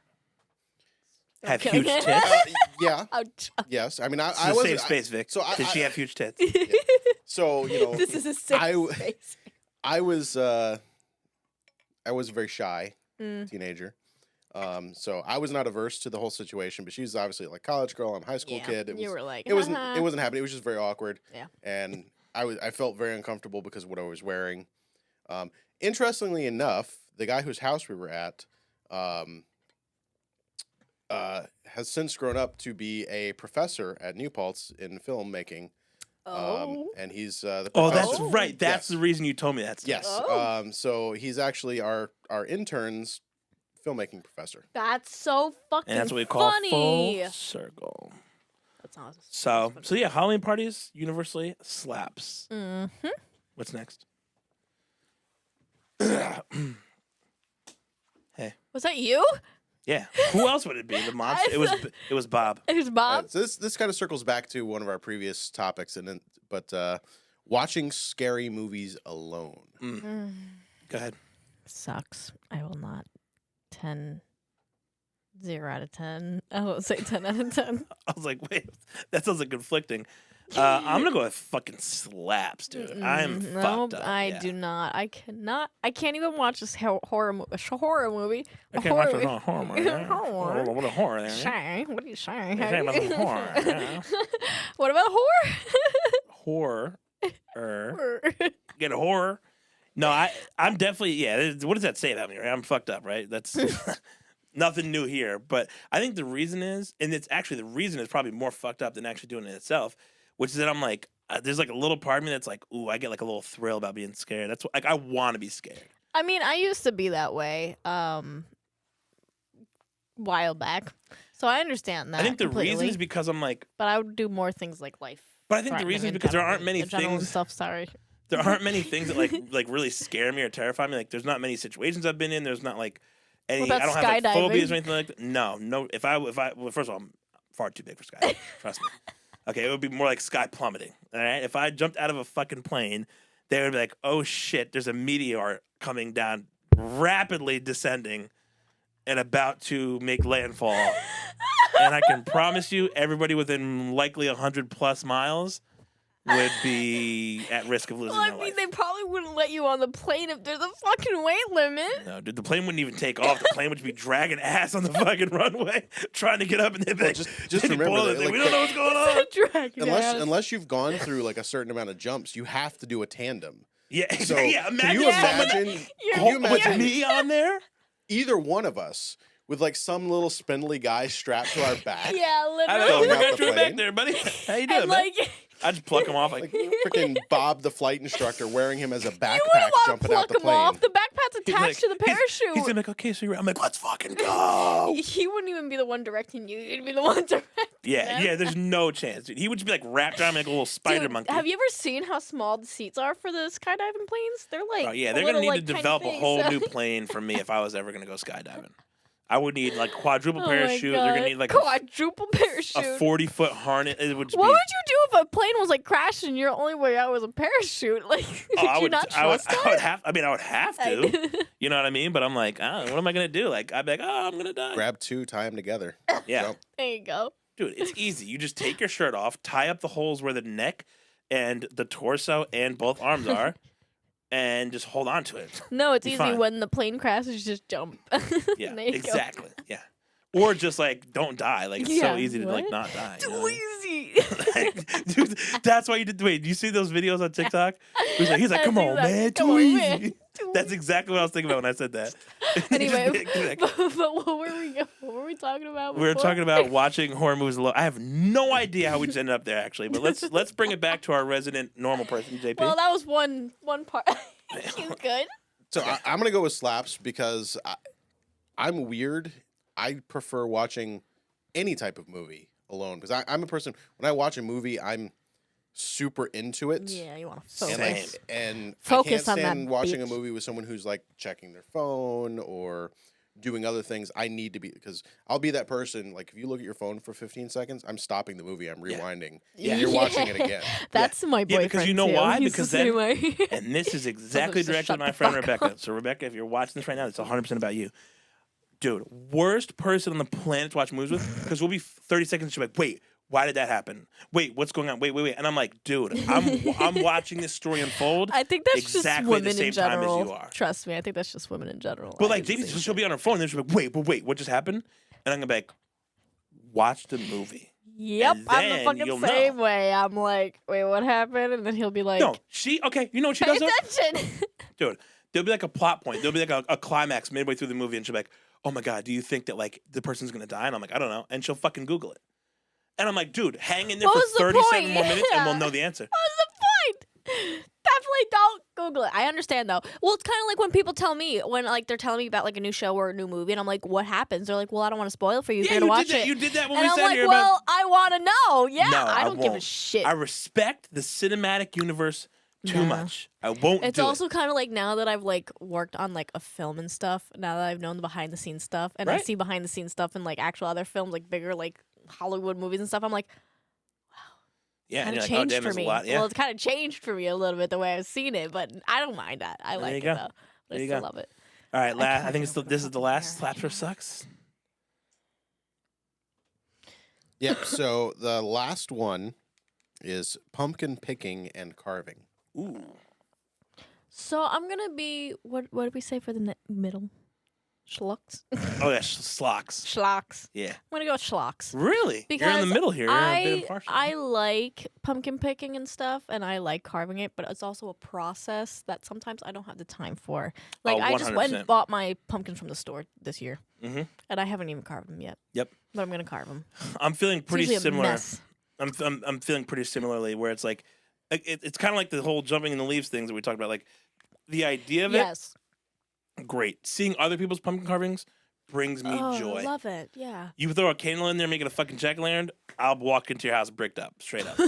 okay. huge tits. Yeah, Ouch. yes. I mean, I It's the wasn't. safe space, Vic. so Did she I- have huge tits? So This is a safe I- space. I was a very shy Mm. teenager. So I was not averse to the whole situation, but she was obviously like college girl. I'm a high school Yeah, kid. you were like, it wasn't "Haha." it wasn't happening. It was just very awkward. Yeah. And I felt very uncomfortable because of what I was wearing. Interestingly enough, the guy whose house we were at has since grown up to be a professor at New Paltz in filmmaking. And he's the Oh, professor. that's right. That's Yes. the reason you told me that. Yes. Oh. So he's actually our intern's filmmaking professor. That's so fucking And that's what we call funny. full circle. That's awesome. So yeah, Halloween parties universally slaps. Mm-hmm. What's next? Was that you? Yeah. Who else would it be? The monster. It was Bob. It was Bob. So this kind of circles back to one of our previous topics, but watching scary movies alone. Go ahead. Sucks. I will not. 0 out of 10. I won't say 10 out of 10. I was like, wait, that sounds like conflicting. I'm gonna go with fucking slaps, dude. I'm fucked up. I yeah. do not. I cannot. I can't even watch this horror movie. I can't watch a horror movie. Yeah. Horror. What a horror there. Say, what are you saying? You're saying about some horror, yeah. What about Horror. horror? Get a horror. No, I'm definitely, yeah. What does that say about me, right? I'm fucked up, right? That's nothing new here. But I think the reason is, and it's actually the reason is probably more fucked up than actually doing it itself, which is that I'm like, there's like a little part of me that's like, ooh, I get like a little thrill about being scared. That's what, like, I want to be scared. I mean, I used to be that way while back. So I understand that. I think the completely, reason is because I'm like, but I would do more things like life. but I think the reason is because there aren't many adrenaline things. stuff. Sorry. there aren't many things that like really scare me or terrify me. Like there's not many situations I've been in. There's not like any. What I about don't have like phobias skydiving? or anything like that. No. If I well, first of all, I'm far too big for skydiving. Trust me. Okay, it would be more like sky plummeting. All right, if I jumped out of a fucking plane, they would be like, "Oh shit, there's a meteor coming down, rapidly descending, and about to make landfall." And I can promise you, everybody within likely 100+ miles would be at risk of losing Well, I their mean, life. they probably wouldn't let you on the plane if there's a fucking weight limit. No, dude, the plane wouldn't even take off. The plane would be dragging ass on the fucking runway, trying to get up, and they'd be like, just remember that, we like, don't know what's going on. Dragging ass. Unless you've gone through like a certain amount of jumps, you have to do a tandem. Yeah, So yeah. can Imagine you someone imagine? You're- Can you with imagine me on there. either one of us with like some little spindly guy strapped to our back? Yeah, I literally. don't know. Going out I the got you back plane? there, buddy. How you doing, And man? like, I just pluck him off like. Freaking Bob the flight instructor wearing him as a you backpack wouldn't want to jumping out pluck the him plane. off. The backpack's He's attached like- to the parachute. He's gonna be like, okay, so you're. I'm like, let's fucking go. He wouldn't even be the one directing you. You'd be the one directing Yeah, them. yeah. There's no chance, dude. He would just be like wrapped around like a little spider Dude, monkey. have you ever seen how small the seats are for the skydiving planes? They're like, Oh yeah, a they're little, gonna need like, to tiny develop a things. whole new plane for me if I was ever gonna go skydiving. I would need like quadruple Oh parachute. my They're gonna God. need like quadruple a parachute. 40-foot harness. It would just What be. would you do if a plane was like crashing? Your only way out was a parachute. Like, Oh, could I you would, not I would, trust I would that? have. I mean, I would have to. You know what I mean? But I'm like, what am I gonna do? Like, I'd be like, oh, I'm gonna die. Grab two, tie them together. Yeah, Jump. There you go. dude, it's easy. You just take your shirt off, tie up the holes where the neck and the torso and both arms are, and just hold on to it. No, it's Be easy fine. when the plane crashes. Just jump. Yeah, There you go. exactly. Yeah, or just like don't die. Like it's so Yeah, easy to like what? not die. you know Too what I mean? easy. Like, dude, that's why you did. Wait, do you see those videos on TikTok? He's like, I come see on, that. man, Come too on, easy. man. That's exactly what I was thinking about when I said that. Anyway, Just be like, but what were we talking about? we were before? talking about watching horror movies alone. I have no idea how we just ended up there, actually. But let's bring it back to our resident normal person, JP. Well, that was one part. He's good. So I'm gonna go with slaps because I'm weird. I prefer watching any type of movie alone because I'm a person. When I watch a movie, I'm super into it. Yeah, you want to Same. focus. And Focus I on can't that stand watching a bitch. movie with someone who's like checking their phone or doing other things. I need to be because I'll be that person. Like if you look at your phone for 15 seconds, I'm stopping the movie. I'm Yeah. rewinding. Yeah. And you're watching it again. That's my Yeah, boyfriend. because you know too. why? He's Because the then- same way. And this is exactly just directed shut at my the friend fuck Rebecca. up. So Rebecca, if you're watching this right now, it's 100% about you. Dude, worst person on the planet to watch movies with because we'll be 30 seconds. She'll be like, wait, why did that happen? Wait, what's going on? Wait. And I'm like, dude, I'm watching this story unfold. I think that's exactly just the women same in time as general. you are. Trust me, I think that's just women in general. But I like do the JP, same she'll shit. be on her phone and then she'll be like, wait, what just happened? And I'm gonna be like, watch the movie. Yep, and I'm the then fucking you'll same know. way. I'm like, wait, what happened? And then he'll be like, No, you know what she pay does though? attention. Dude, there'll be like a plot point. There'll be like a climax midway through the movie, and she'll be like, "Oh my god, do you think that like the person's gonna die?" And I'm like, "I don't know." And she'll fucking Google it. And I'm like, "Dude, hang in there What for was the 37 point? more minutes, and we'll Yeah. know the answer." What's the point? Definitely don't Google it. I understand though. Well, it's kind of like when people tell me when like they're telling me about like a new show or a new movie, and I'm like, "What happens?" They're like, "Well, I don't want to spoil it for you. If Yeah, you're gonna you watch did that. it." You did that when And we I'm sat like, here "Well, about. I want to know." Yeah, No, I I don't give a won't. shit. I respect the cinematic universe too Yeah. much. I won't It's do also it. kind of like now that I've like worked on like a film and stuff. Now that I've known the behind the scenes stuff, and I Right. see behind the scenes stuff in like actual other films, like bigger like Hollywood movies and stuff. I'm like, Yeah, and kind you're of like, "Oh changed damn, for there's a me. lot." Yeah, Well, it's kind of changed for me a little bit the way I've seen it, but I don't mind that. I There like you it go. though. But There I you still go. love it. all right. I can't think get over this is the fucking last hair. Slapper Sucks. Yep. So the last one is pumpkin picking and carving. Ooh, So I'm gonna be what did we say for the middle? Schlucks? oh yeah, slocks. Schlocks. Yeah, I'm gonna go with schlocks. really? You're in the Because middle here. You're a bit impartial. I like pumpkin picking and stuff, and I like carving it, but it's also a process that sometimes I don't have the time for. Like, Oh, I just went 100%. and bought my pumpkins from the store this year, Mhm. and I haven't even carved them yet. Yep. But I'm gonna carve them. I'm feeling pretty usually a similar. mess. I'm feeling pretty similarly where it's like it's kind of like the whole jumping in the leaves things that we talked about. Like the idea of Yes. it, great. Seeing other people's pumpkin carvings brings me Oh, joy. I love it. Yeah. You throw a candle in there, making a fucking jack-o'-lantern, I'll walk into your house bricked up, straight up.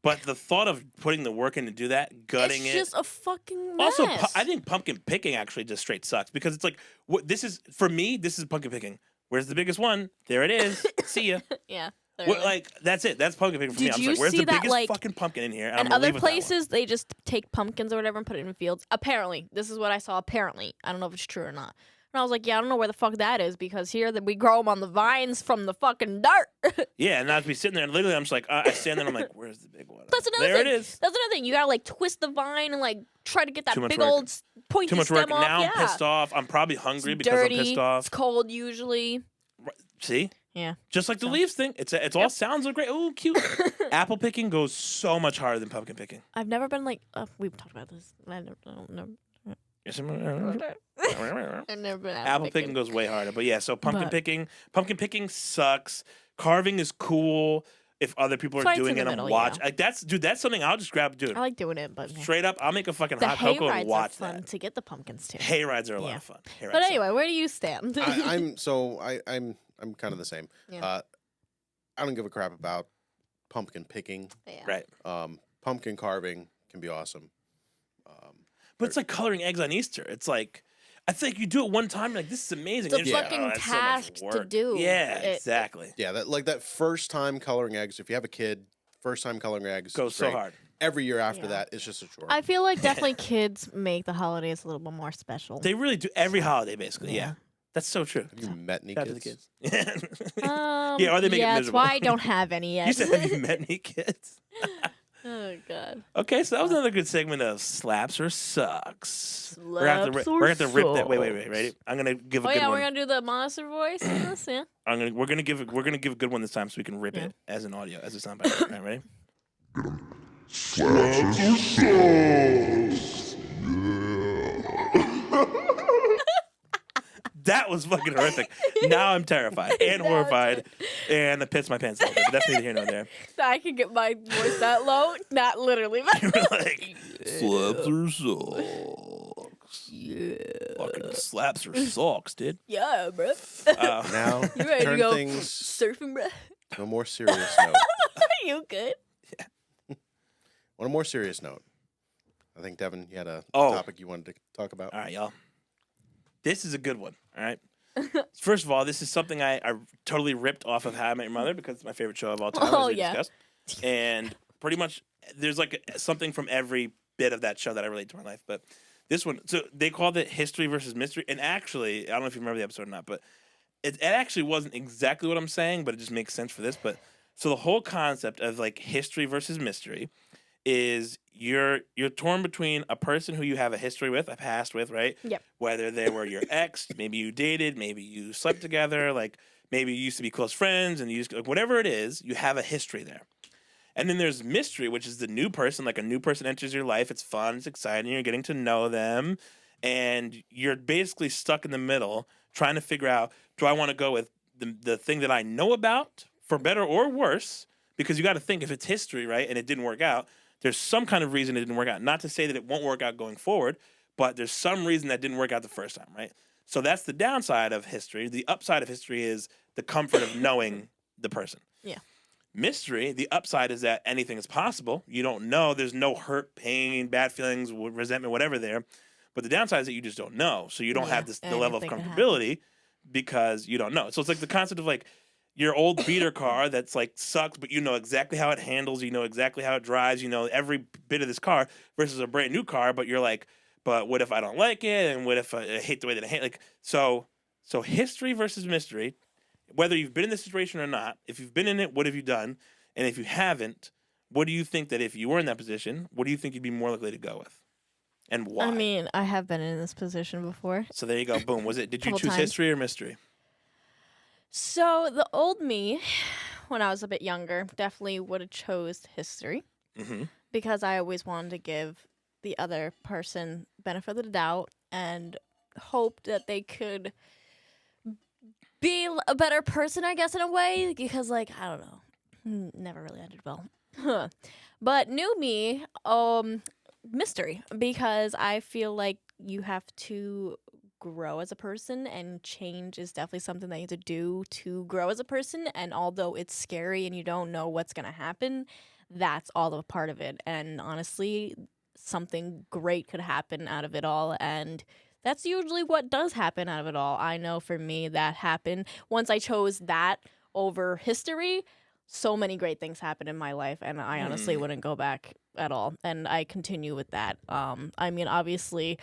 But the thought of putting the work in to do that, gutting it's it. just a fucking mess. Also, I think pumpkin picking actually just straight sucks because it's like, what this is for me. This is pumpkin picking. Where's the biggest one? There it is. See ya. Yeah. What, like that's it. That's pumpkin picking for me. Did I'm you like, where's see the that, biggest like, fucking pumpkin in here? And I'm and gonna other leave with that one. places, they just take pumpkins or whatever and put it in fields. Apparently, this is what I saw. Apparently, I don't know if it's true or not. And I was like, yeah, I don't know where the fuck that is because here that we grow them on the vines from the fucking dirt. Yeah, and I'd be sitting there and literally I'm just like, I stand there and I'm like, where's the big one? That's another there thing. it is. That's another thing. You gotta like twist the vine and like try to get that Too much big work. old pointy Too much stem work. off. Now yeah. I'm pissed off. I'm probably hungry It's because dirty. I'm pissed off. It's cold usually. See? Yeah. Just like the So- leaves thing. It's all Yep. sounds so great. Oh, cute. Apple picking goes so much harder than pumpkin picking. I've never been like we've talked about this. I don't know. Yes, I've never been Apple picking goes way harder. But yeah, so pumpkin But- picking sucks. Carving is cool if other people So are it's doing in it the and middle, watch. yeah. Like that's something I'll just grab, dude. I like doing it, but yeah. Straight up, I'll make a fucking The hot hay cocoa and rides are watch fun that. to get the pumpkins too. Hay rides are a lot Yeah. of fun. Hay But rides anyway, where do you stand? I'm kind of the same. Yeah. I don't give a crap about pumpkin picking. Yeah. Right. Pumpkin carving can be awesome. But it's like coloring eggs on Easter. It's like I think you do it one time, you're like, this is amazing. It's a And you're fucking that's so much task to work." do. Yeah, It- exactly. Yeah, that first time coloring eggs. If you have a kid, first time coloring eggs Goes is so great. hard. Every year after Yeah. that, it's just a chore. I feel like definitely kids make the holidays a little bit more special. They really do every holiday, basically. Yeah. Yeah. That's so true. have you met any Shout out to kids? the kids. Yeah, or they make it that's miserable. why I don't have any yet. You said, have you met any kids? Oh god. Okay, so that was another good segment of slaps or sucks. We're Slaps or gonna have to rip that. Wait, sucks. ready? I'm gonna give a Oh good yeah, one. we're gonna do the monster voice in this, yeah. We're gonna give a good one this time so we can rip Yeah. it as an audio, as a soundbite. All right, ready? That was fucking horrific. Now I'm terrified and Now horrified, and I pissed my pants a little bit. But that's neither here nor there. I can get my voice that low, not literally. You were like, slaps or socks. Yeah. Fucking slaps or socks, dude. Yeah, bro. Now, You ready to turn go things surfing, bro? to a more serious note. Are you good? On a more serious note, I think Devin, you had a Oh. topic you wanted to talk about. All right, y'all. This is a good one. All right. First of all, this is something I totally ripped off of How I Met Your Mother because it's my favorite show of all time, Oh, as we yeah. discussed. And pretty much, there's like something from every bit of that show that I relate to my life. But this one, so they called it History versus Mystery. And actually, I don't know if you remember the episode or not, but it actually wasn't exactly what I'm saying, but it just makes sense for this. But so the whole concept of like history versus mystery is you're torn between a person who you have a history with, a past with, right? Yep. Whether they were your ex, maybe you dated, maybe you slept together, like maybe you used to be close friends, and you used to, like whatever it is, you have a history there. And then there's mystery, which is the new person. Like a new person enters your life. It's fun, it's exciting. You're getting to know them, and you're basically stuck in the middle, trying to figure out: do I want to go with the thing that I know about, for better or worse? Because you got to think, if it's history, right, and it didn't work out, there's some kind of reason it didn't work out. Not to say that it won't work out going forward, but there's some reason that didn't work out the first time, right? So that's the downside of history. The upside of history is the comfort of knowing the person. Yeah. Mystery, the upside is that anything is possible. You don't know. There's no hurt, pain, bad feelings, resentment, whatever there. But the downside is that you just don't know. So you don't Yeah, have the level of anything can comfortability because you don't know. So it's like the concept of like your old beater car that's like sucks, but you know exactly how it handles, you know exactly how it drives, you know every bit of this car versus a brand new car, but you're like, but what if I don't like it? And what if I hate the way that I hate? Like, so history versus mystery, whether you've been in this situation or not, if you've been in it, what have you done? And if you haven't, what do you think that if you were in that position, what do you think you'd be more likely to go with? And why? I mean, I have been in this position before. So there you go. Boom. Did you Couple choose times. history or mystery? So the old me, when I was a bit younger, definitely would have chose history Mm-hmm. because I always wanted to give the other person benefit of the doubt and hope that they could be a better person, I guess, in a way. Because, like, I don't know, never really ended well. But new me, mystery, because I feel like you have to grow as a person, and change is definitely something that you have to do to grow as a person. And although it's scary and you don't know what's going to happen, that's all a part of it. And honestly, something great could happen out of it all. And that's usually what does happen out of it all. I know for me that happened. Once I chose that over history, so many great things happened in my life, and I honestly wouldn't go back at all. And I continue with that. I mean, obviously,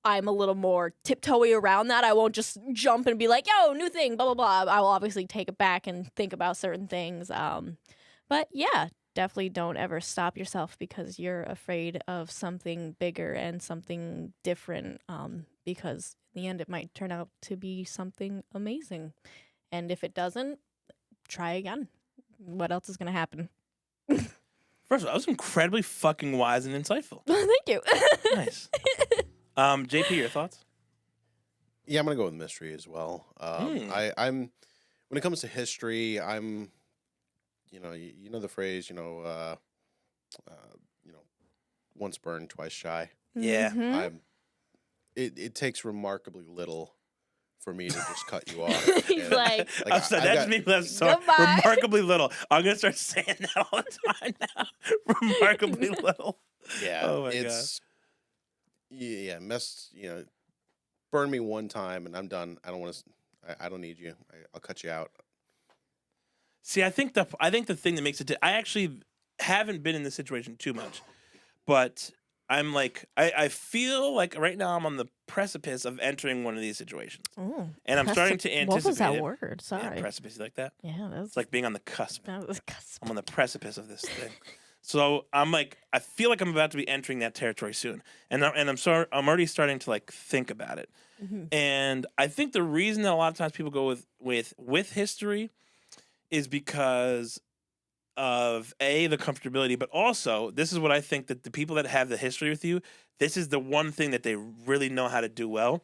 I'm a little more tiptoey around that. I won't just jump and be like, yo, new thing, blah, blah, blah. I will obviously take it back and think about certain things. But yeah, definitely don't ever stop yourself because you're afraid of something bigger and something different, because in the end, it might turn out to be something amazing. And if it doesn't, try again. What else is going to happen? First of all, that was incredibly fucking wise and insightful. Thank you. Nice. JP, your thoughts? Yeah, I'm gonna go with mystery as well. I'm when it comes to history, I'm, you know the phrase, once burned, twice shy. Yeah. Mhm. It takes remarkably little for me to just cut you off. He's And, like, I'm sorry, I've that got- just means so Goodbye. remarkably little. I'm gonna start saying that all the time now. Remarkably little. yeah, Oh my it's burn me one time and I'm done. I don't want to. I don't need you. I'll cut you out. See, I think the thing that makes it. I actually haven't been in this situation too much, but I'm like I feel like right now I'm on the precipice of entering one of these situations, oh, and I'm starting to anticipate. What was that it. word? Sorry. Yeah, precipice, you like that? Yeah, that's It's like being on the cusp. that was cusp. I'm on the precipice of this thing. So I'm like, I feel like I'm about to be entering that territory soon, and I'm already starting to like think about it. Mhm. And I think the reason that a lot of times people go with history is because of the comfortability, but also this is what I think that the people that have the history with you, this is the one thing that they really know how to do well,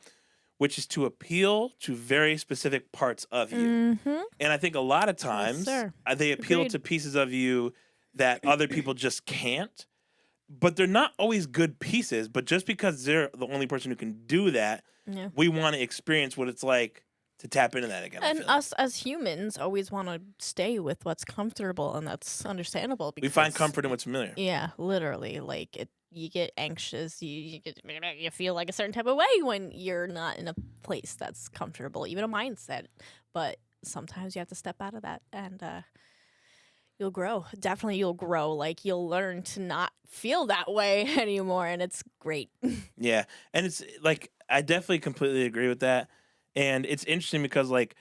which is to appeal to very specific parts of you. Mm-hmm. And I think a lot of times sir. they appeal Agreed. to pieces of you that other people just can't. But they're not always good pieces. But just because they're the only person who can do that, Yeah. we want to experience what it's like to tap into that again. I And feel like. us as humans always want to stay with what's comfortable, and that's understandable. We Because, find comfort in what's familiar. Yeah, literally. Like you get anxious. You feel like a certain type of way when you're not in a place that's comfortable, even a mindset. But sometimes you have to step out of that, and you'll grow. Definitely, you'll grow. Like you'll learn to not feel that way anymore, and it's great. Yeah. And it's like, I definitely completely agree with that. And it's interesting because like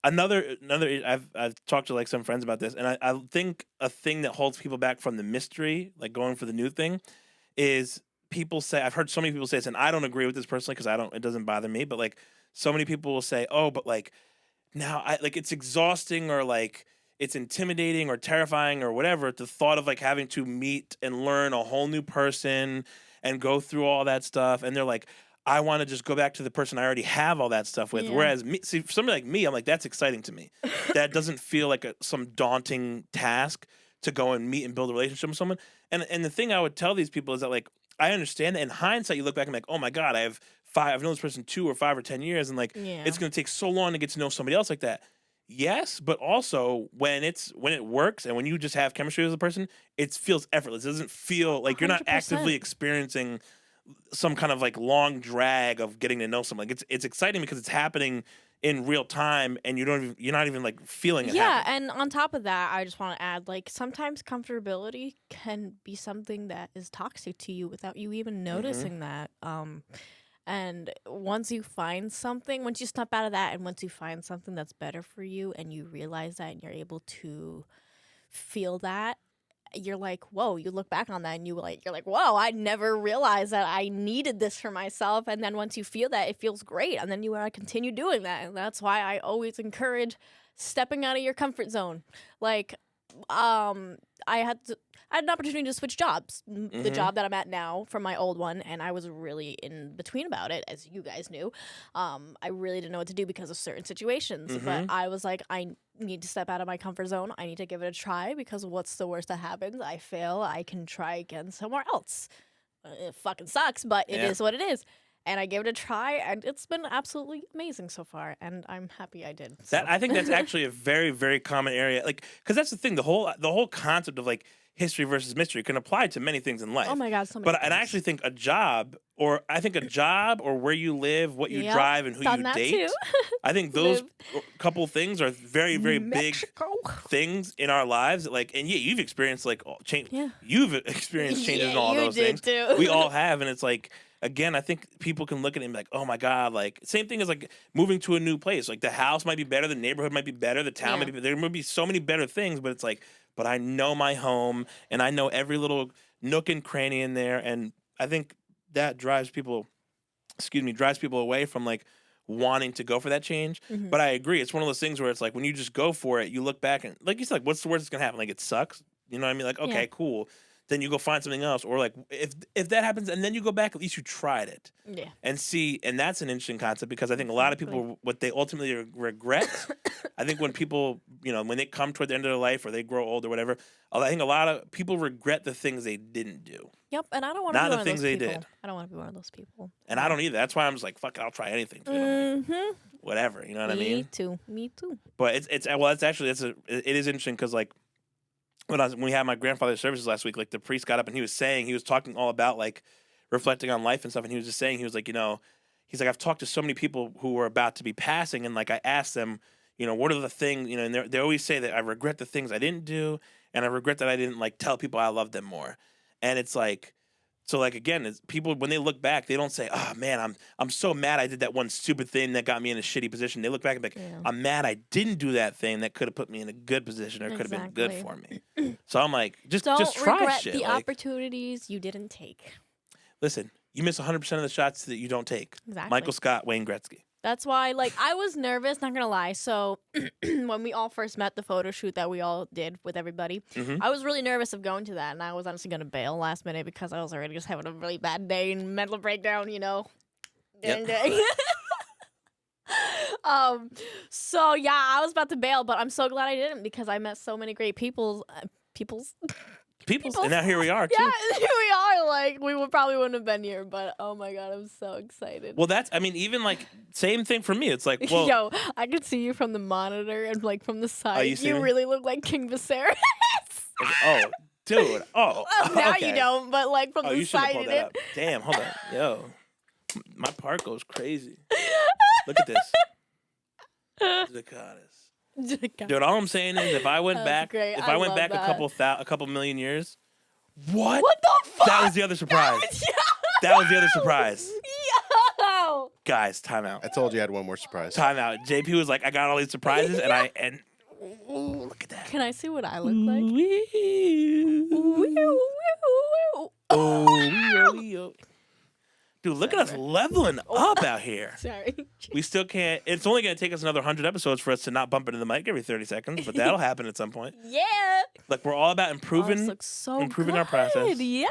another I've talked to like some friends about this, and I think a thing that holds people back from the mystery, like going for the new thing, is people say, I've heard so many people say this, and I don't agree with this personally because it doesn't bother me, but like so many people will say, oh, but like now it's exhausting, or like it's intimidating or terrifying or whatever, the thought of like having to meet and learn a whole new person and go through all that stuff. And they're like, I want to just go back to the person I already have all that stuff with. Yeah. Whereas see, for somebody like me, I'm like, that's exciting to me. That doesn't feel like some daunting task to go and meet and build a relationship with someone. And the thing I would tell these people is that like, I understand that in hindsight, you look back and like, oh my God, I've known this person 2 or 5 or 10 years. And like, Yeah. it's going to take so long to get to know somebody else like that. Yes, but also when it works and when you just have chemistry with a person, it feels effortless. It doesn't feel like you're not 100%. actively experiencing some kind of like long drag of getting to know someone. Like it's exciting because it's happening in real time and you're not even like feeling it Yeah, happen. and on top of that, I just want to add, like, sometimes comfortability can be something that is toxic to you without you even noticing that. And once you step out of that, and once you find something that's better for you, and you realize that, and you're able to feel that, you're like, whoa, you look back on that and you're like, whoa, I never realized that I needed this for myself. And then once you feel that, it feels great. And then you want to continue doing that. And that's why I always encourage stepping out of your comfort zone. Like, I had an opportunity to switch jobs. The job that I'm at now from my old one, and I was really in between about it, as you guys knew. I really didn't know what to do because of certain situations. But I was like, I need to step out of my comfort zone. I need to give it a try, because what's the worst that happens? I fail. I can try again somewhere else. It fucking sucks, but it is what it is. and I gave it a try, and it's been absolutely amazing so far, and I'm happy I did. That I think that's actually a very, very common area, like, because that's the thing. The whole concept of like history versus mystery can apply to many things in life. Oh my God, so many But and I things. actually think a job or where you live, what you Yep, drive, and who done you that date. too. I think those Live. couple things are very, very big Mexico. things in our lives. Like, and yeah, you've experienced like change. Yeah. You've experienced changes in Yeah, all you those did things. too. We all have, and it's like. Again, I think people can look at it and be like, "Oh my God!" Like same thing as like moving to a new place. Like the house might be better, the neighborhood might be better, the town might be. There might be so many better things, but it's like, but I know my home and I know every little nook and cranny in there, and I think that drives people away from like wanting to go for that change. Mhm. But I agree, it's one of those things where it's like when you just go for it, you look back and like you said, like, what's the worst that's gonna happen? Like it sucks. You know what I mean? Like okay, Yeah. cool. Then you go find something else, or like if that happens, and then you go back, at least you tried it Yeah. and see. And that's an interesting concept because I think a lot of people, what they ultimately regret. I think when people, when they come toward the end of their life or they grow old or whatever, I think a lot of people regret the things they didn't do. Yep, and I don't want to Not be the one of things those they people. did. I don't want to be one of those people. And I don't either. That's why I'm just like, fuck it, I'll try anything. Dude. I'm like, Mm-hmm. whatever, you know what I mean? Me too. But it is interesting because like when we had my grandfather's services last week, like the priest got up and he was talking all about like reflecting on life and stuff, and he was just saying, he was like, he's like, I've talked to so many people who are about to be passing, and like I asked them, what are the things, and they always say that I regret the things I didn't do, and I regret that I didn't like tell people I love them more, and it's like. So like again, it's people when they look back, they don't say, "Oh man, I'm so mad I did that one stupid thing that got me in a shitty position." They look back and be like, Yeah. "I'm mad I didn't do that thing that could have put me in a good position or could have been good for me." So I'm like, just Don't try regret shit. the Like, opportunities you didn't take. listen, you miss 100% of the shots that you don't take. Exactly. Michael Scott, Wayne Gretzky. That's why, like, I was nervous, not gonna lie. So, when we all first met, the photo shoot that we all did with everybody, Mhm. I was really nervous of going to that, and I was honestly gonna bail last minute because I was already just having a really bad day and mental breakdown, Yep. Day. So yeah, I was about to bail, but I'm so glad I didn't because I met so many great peoples. People's, and now here we are too. Yeah, here we are. Like we probably wouldn't have been here, but oh my God, I'm so excited. Well, even like same thing for me. It's like, well, Yo, I could see you from the monitor and like from the side. you see me? really look like King Viserys. oh, dude, oh, Well, now okay. you don't, but like from Oh, the you should have side, pulled you that did. up. Damn, hold on, yo, my part goes crazy. Look at this, Zacatus. Dude, all I'm saying is, if I went That's back, great. if I I went love back that. a couple million years, what? What the fuck? That was the other surprise. That was the other surprise. Yo! Guys, time out. I told you I had one more surprise. Time out. JP was like, I got all these surprises, and ooh, look at that. Can I see what I look like? Oh, dude, look at us leveling up out here. Sorry. We still can't. It's only going to take us another 100 episodes for us to not bump into the mic every 30 seconds, but that'll happen at some point. Yeah. Look, we're all about improving. This looks so improving our good. process. Yes.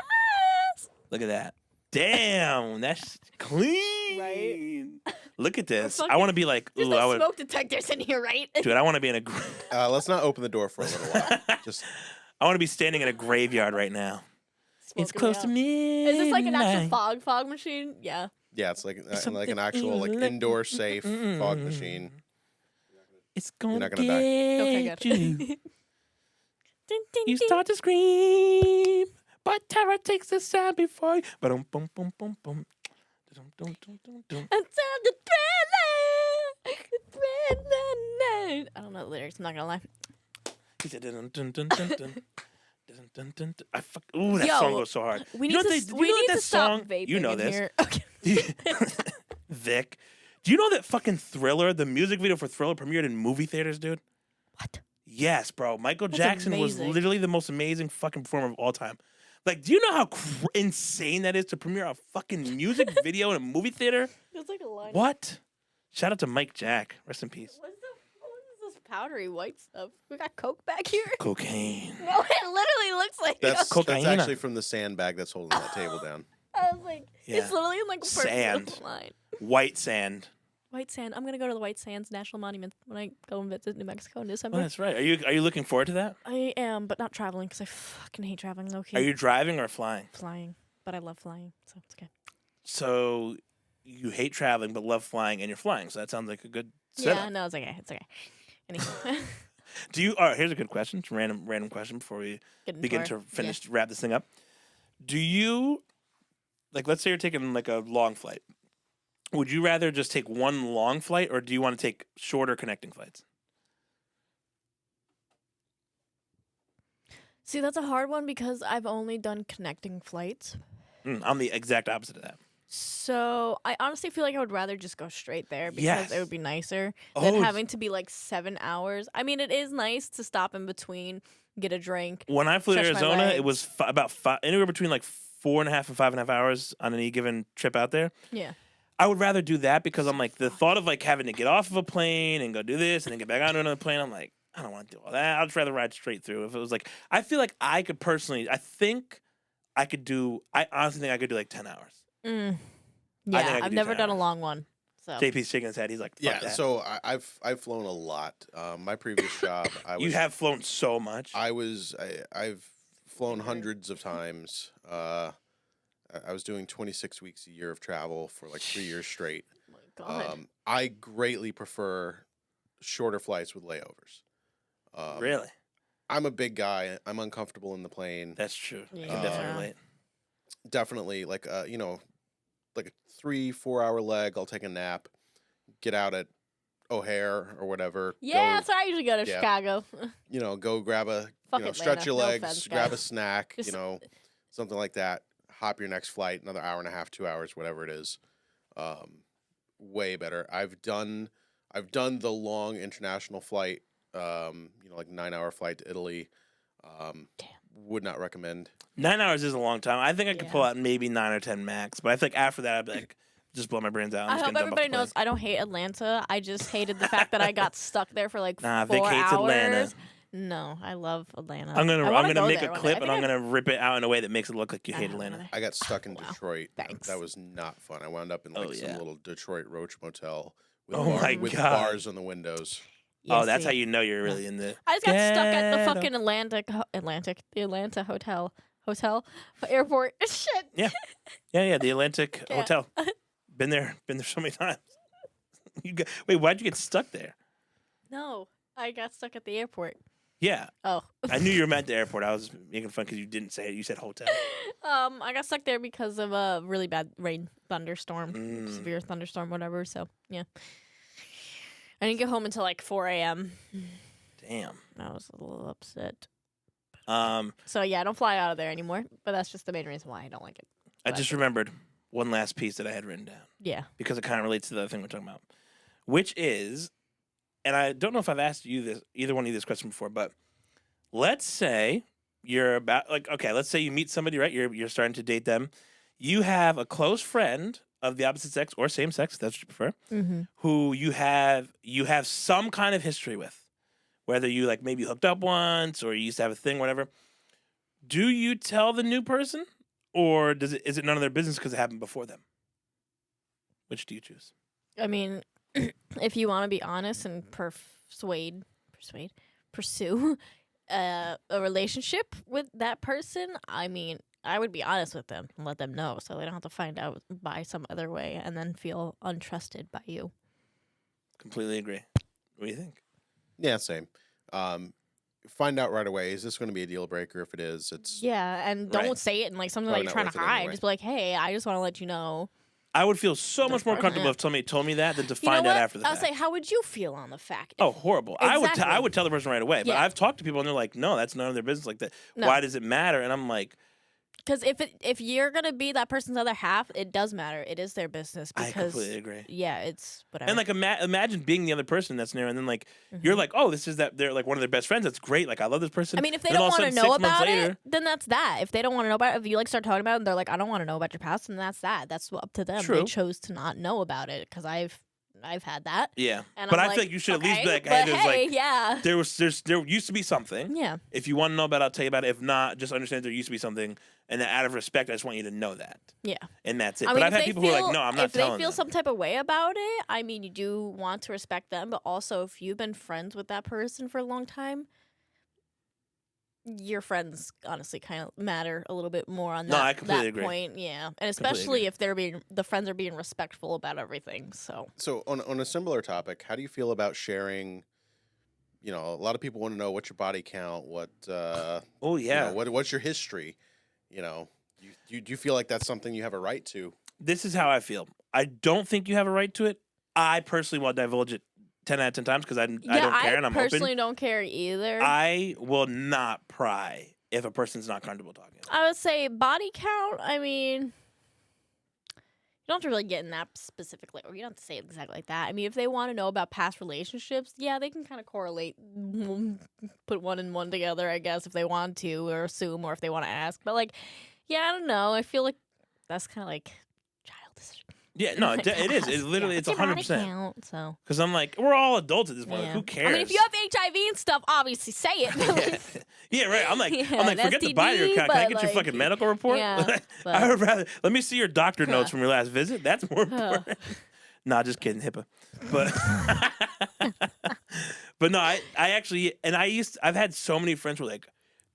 Look at that. Damn, that's clean. Right? Look at this. Fucking- I want to be like, There's ooh, no I would, smoke detectors in here, right? dude. I want to be in a. Let's not open the door for a little while. Just I want to be standing in a graveyard right now. It's Smoking close me to out. me. Is this like an actual fog machine? Yeah. yeah, it's like Something an actual like indoor safe fog machine. It's gonna, not gonna Okay, get good. you. Ding, ding, You ding. start to scream, but terror takes the sound before you. Ba-dum, bum, bum, bum, bum. Dum, dum, dum, dum, dum. Until the thriller. I don't know the lyrics. I'm not gonna lie. He said, dun, dun, dun, dun, dun. Dun, dun, dun, dun. I fuck. Ooh, that Yo, song goes so hard. We You know need what to. they- We you know need that to stop song- vaping you know in this. here. Okay. Vic, do you know that fucking Thriller, the music video for Thriller, premiered in movie theaters, dude? What? Yes, bro. Michael That's Jackson was amazing. literally the most amazing fucking performer of all time. Like, do you know how insane that is to premiere a fucking music video in a movie theater? It's like a line. What? Shout out to Mike Jack. Rest in peace. What is this powdery white stuff? We got Coke back here. Cocaine. No, it literally looks like. That's Cocaine. actually from the sandbag that's holding that table down. I was like, Yeah. it's literally in like a Sand. perfect line. White sand. White Sand. I'm gonna go to the White Sands National Monument when I go and visit New Mexico in December. Oh, that's right. Are you looking forward to that? I am, but not traveling because I fucking hate traveling. Low key. Are you driving or flying? flying? But I love flying, so it's okay. So you hate traveling but love flying, and you're flying. So that sounds like a good Yeah, setup. no, it's okay. It's okay. Anyway, Do you? All right, here's a good question. It's a random question before we begin to finish wrap this thing up. Do you like? Let's say you're taking like a long flight. Would you rather just take one long flight, or do you want to take shorter connecting flights? See, that's a hard one because I've only done connecting flights. I'm the exact opposite of that. So I honestly feel like I would rather just go straight there because Yes. it would be nicer Oh, than it's- having to be like 7 hours. I mean, it is nice to stop in between, get a drink. When I flew to Stretch my Arizona, it legs. was about anywhere between like 4.5 and 5.5 hours on any given trip out there. Yeah. I would rather do that because I'm like the thought of like having to get off of a plane and go do this and then get back onto another plane. I'm like, I don't want to do all that. I'd just rather ride straight through. If it was like, I feel like I could personally, I honestly think I could do like 10 hours. Mm. I think I Yeah, could I've do never 10 done a hours. long one. So JP's shaking his head. He's like, fuck that. So I've flown a lot. My previous job, You have flown so much. I've flown hundreds of times. I was doing 26 weeks a year of travel for like 3 years straight. oh my God. I greatly prefer shorter flights with layovers. Really? I'm a big guy. I'm uncomfortable in the plane. That's true. I Yeah. can definitely relate. Definitely, like like a 3-4 hour leg. I'll take a nap, get out at O'Hare or whatever. Yeah, go, that's where I usually go to yeah. Chicago. Go grab a Fuck stretch Atlanta. your No legs, offense, grab a guys. snack, Just- something like that. Hop your next flight, another hour and a half, 2 hours, whatever it is. Way better. I've done the long international flight, like 9-hour flight to Italy. Would not recommend. 9 hours is a long time. I think I could Yeah. pull out maybe 9 or 10 max, but I think after that I'd be like, just blow my brains out. I'm I just hope gonna jump off the everybody knows plane. I don't hate Atlanta. I just hated the fact that I got stuck there for like Nah, 4 Vic hates hours. Atlanta. No, I love Atlanta. I'm gonna I wanna go make there a one day. clip I and think I'm gonna rip it out in a way that makes it look like you I hate know, Atlanta. wanna- I got stuck in Wow. Detroit. Thanks. That was not fun. I wound up in Oh, like some yeah. little Detroit Roach motel with, Oh my with God. bars on the windows. Yeah, Oh, that's see. how you know you're really in the. I just got stuck at the Ghetto. fucking the Atlanta hotel airport. Shit. Yeah, the Atlantic Yeah. Hotel. Been there so many times. Wait, why'd you get stuck there? No, I got stuck at the airport. Yeah, Oh. I knew you were at the airport. I was making fun because you didn't say it. You said hotel. I got stuck there because of a really bad thunderstorm, Mm. severe thunderstorm, whatever. So yeah, I didn't get home until like 4 a.m. Damn. I was a little upset. Um, So yeah, I don't fly out of there anymore. But that's just the main reason why I don't like it. I But- just remembered one last piece that I had written down Yeah. because it kind of relates to the other thing we're talking about, which is, and I don't know if I've asked you this, either one of you this question before, but let's say you're about let's say you meet somebody, right? You're starting to date them. You have a close friend of the opposite sex or same sex, if that's what you prefer, Mm-hmm. who you have some kind of history with, whether you like maybe hooked up once or you used to have a thing, whatever. Do you tell the new person, or is it none of their business because it happened before them? Which do you choose? I mean, if you want to be honest and pursue a relationship with that person, I mean, I would be honest with them and let them know so they don't have to find out by some other way and then feel untrusted by you. Completely agree. What do you think? Yeah, same. Find out right away. Is this going to be a deal breaker? If it is, it's Yeah, and don't Right. say it in like something Probably that you're not trying to worth it hide. anyway. Just be like, hey, I just want to let you know. I would feel so much more Yeah. comfortable if somebody told me that than to You know find what? out after the I'll fact. say, how would you feel on the fact? Oh, horrible! I Exactly. would tell the person right away. But Yeah. I've talked to people and they're like, "No, that's none of their business." Like that. No. Why does it matter? And I'm like, Because if you're gonna be that person's other half, it does matter. It is their business. I Because completely agree. yeah, it's whatever. And like, imagine being the other person that's there, and then like Mhm. you're like, "Oh, this is that they're like one of their best friends. That's great. Like I love this person." I mean, if they And then don't all of a want to sudden, know 6 months about later, it, then that's that. If they don't want to know about it, if you like start talking about it and they're like, I don't want to know about your past, then that's that. That's up to them. They True. chose to not know about it because I've had that. yeah. And But I'm I feel like you should at least be okay, like, "Hey, but there's hey, like yeah, there used to be something. yeah, If you want to know about it, I'll tell you about it. If not, just understand there used to be something, and that out of respect, I just want you to know that, yeah. and that's it." I But mean, I've if had they people feel, who are like, "No, I'm not if telling they feel them." some type of way about it, I mean, you do want to respect them, but also if you've been friends with that person for a long time, your friends honestly kind of matter a little bit more on No, I that, completely that agree. point. Yeah, and Completely especially agree. if the friends are being respectful about everything. So So on a similar topic, how do you feel about sharing? You know, a lot of people want to know what's your body count, Oh you know, yeah. what's your history. You know, do you feel like that's something you have a right to? This is how I feel. I don't think you have a right to it. I personally will divulge it 10 out of 10 times because I yeah, don't care I and I'm personally open. don't care either. I will not pry if a person's not comfortable talking. I would say body count. I mean, you don't have to really get in that specifically, or you don't have to say it exactly like that. I mean, if they want to know about past relationships, yeah, they can kind of correlate, put one and one together, I guess, if they want to, or assume, or if they want to ask. But like, yeah, I don't know. I feel like that's kind of like childish. Yeah, no, it is. It Yeah, literally, it's what's your body 100%. count? So Because I'm like, we're all adults at this point. Like, yeah. who cares? I mean, if you have HIV and stuff, obviously say it. Yeah, right. I'm like, Yeah, forget the body STD, count. Can I but, get your like, fucking medical report? yeah, but- I would rather let me see your doctor notes from your last visit. That's more important. Nah, just kidding, HIPAA. But but no, I actually, and I've had so many friends who are like,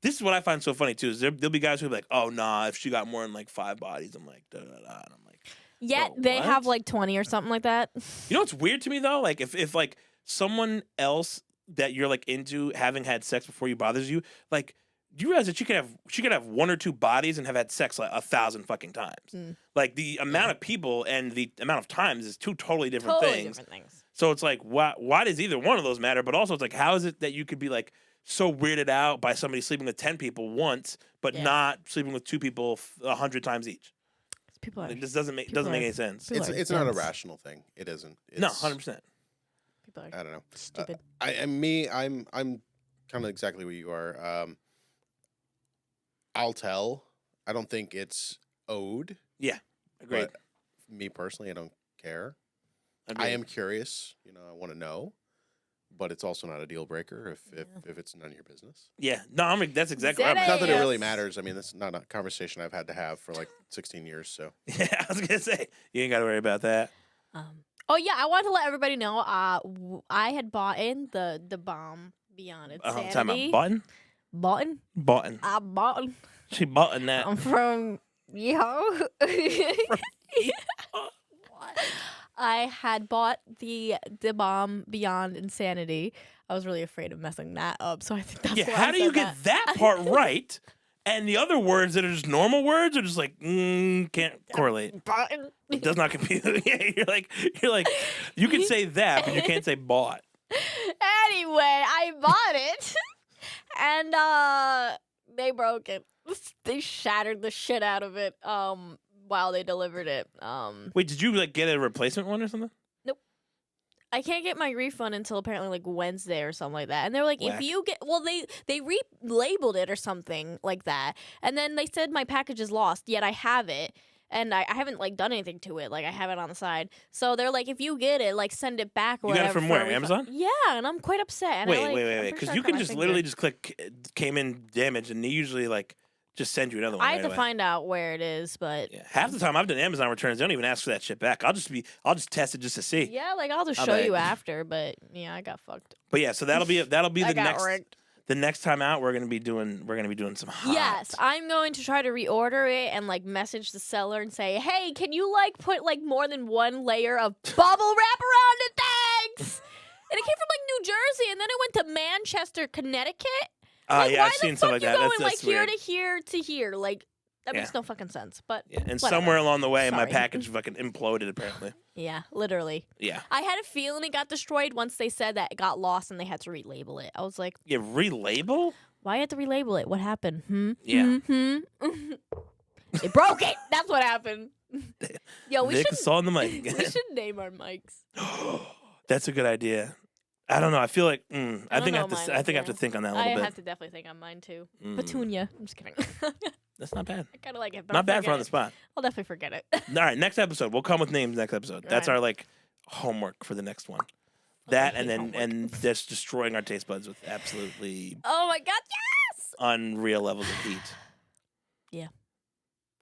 this is what I find so funny too. Is there'll be guys who be like, oh nah, if she got more than like 5 bodies, I'm like, da da da, and I'm like, Yet bro, they what? have like 20 or something like that. You know what's weird to me though? Like if like someone else that you're like into having had sex before you bothers you, like you realize that she could have 1 or 2 bodies and have had sex like 1,000 fucking times. Like the amount of people and the amount of times is 2 totally different things. So it's like why does either one of those matter? But also it's like how is it that you could be like so weirded out by somebody sleeping with 10 people once, but not sleeping with 2 people 100 times each? People are, Like, this doesn't make any sense. people It's are not a dense. rational thing. It isn't. It's, No, 100%. People are I don't know. stupid. I'm kind of exactly what you are. I'll tell. I don't think it's owed. Yeah, agreed. But me personally, I don't care. Agreed. I am curious. You know, I want to know. But it's also not a deal breaker if it's none of your business. Yeah, no, that's exactly right. Not that it Yes. really matters. I mean, that's not a conversation I've had to have for like 16 years. So Yeah, I was gonna say you ain't got to worry about that. Oh yeah, I want to let everybody know. I had bought in the bomb Beyond Insanity. Time out, button. Boughton. I bought. She button that. I'm from I had bought the bomb Beyond Insanity. I was really afraid of messing that up, so I think that's why How I do you said get that part right? And the other words that are just normal words are just like can't correlate. Button. It does not compute. Yeah, you're like you can say that, but you can't say bought. Anyway, I bought it, and they broke it. They shattered the shit out of it. While they delivered it. Wait, did you like get a replacement one or something? Nope. I can't get my refund until apparently like Wednesday or something like that. And they're like, Whack. if you get, well, they relabeled it or something like that. And then they said my package is lost. Yet I have it. And I haven't like done anything to it. Like I have it on the side. So they're like, if you get it, like send it back or You got it whatever. from for a where? refund. Amazon? Yeah, and I'm quite upset. And Wait, I'm wait. pretty Because sure you I cut can my just finger. literally just click came in damaged, and they usually like just send you another one. I have right to away. find out where it is, but Yeah. Half the time I've done Amazon returns, they don't even ask for that shit back. I'll just test it just to see. yeah, like I'll just I'll show bet. you after. But yeah, I got fucked. But yeah, so that'll be I the got rigged. the next time out we're gonna be doing some hot. Yes, I'm going to try to reorder it and like message the seller and say, "Hey, can you like put like more than one layer of bubble wrap around it? Thanks." And it came from like New Jersey, and then it went to Manchester, Connecticut. Like, yeah, why I've the seen fuck stuff like you that. going That's like here weird. to here to here? Like that Yeah. makes no fucking sense. But Yeah, and whatever. somewhere along the way, my Sorry. package fucking imploded. Apparently. yeah, literally. Yeah. I had a feeling it got destroyed once they said that it got lost and they had to relabel it. I was like, Yeah. Relabel. why you have to relabel it? What happened? Yeah. They broke it. That's what happened. Yo, we Vic should saw on the mic. we should name our mics. That's a good idea. I don't know. I feel like I think I don't know have to. mine, I think I have yeah. to think on that a I little bit. have to definitely think on mine too. Mm. Petunia. I'm just kidding. That's not bad. I kind of like it. But Not I'll bad for forget on the it. spot. I'll definitely forget it. All right, next episode. We'll come with names next episode. That's Okay. our like homework for the next one. That hate and then homework. and just destroying our taste buds with absolutely Oh my god, yes! unreal levels of heat. Yeah.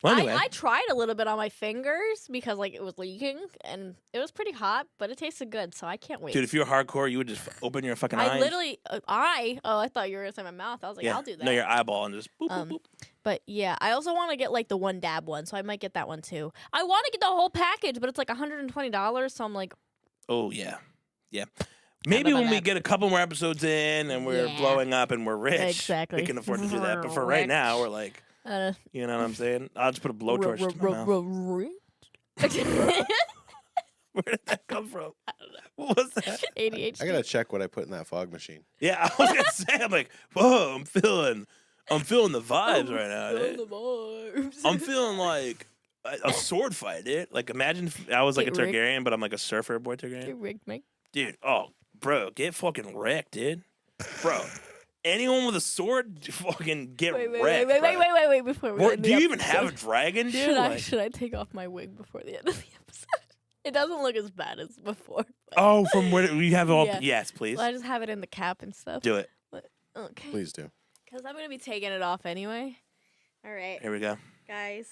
Well, anyway, I tried a little bit on my fingers because like it was leaking and it was pretty hot, but it tasted good, so I can't wait. dude, if you're hardcore, you would just open your fucking I eyes. literally, I thought you were gonna say my mouth. I was like, I'll do that. No, your eyeball and just boop, boop, boop. But yeah, I also want to get like the one dab one, so I might get that one too. I want to get the whole package, but it's like $120, so I'm like, Oh, yeah. Maybe about when we that. get a couple more episodes in and we're Yeah. blowing up and we're rich, Exactly. we can afford to do that. But for right now, we're like, you know what I'm saying? I'll just put a blowtorch to my mouth. Where did that come from? What was that? ADHD. I gotta check what I put in that fog machine. Yeah, I was gonna say, I'm like, whoa, I'm feeling the vibes right now, dude. I'm feeling like a sword fight, dude. Like, imagine if I was like Get a rigged. Targaryen, but I'm like a surfer boy Targaryen. Get rigged, mate. Dude, oh, bro, get fucking wrecked, dude. Bro, anyone with a sword, fucking get Wait, wrecked. bro. before we What, end do the you even have a episode. dragon, dude? Should I Like- should I take off my wig before the end of the episode? It doesn't look as bad as before. but- Oh, from where we have all. Yeah. Yes, please. Well, I just have it in the cap and stuff. Do it. Okay. Please do. Because I'm gonna be taking it off anyway. All right, Here we go. guys.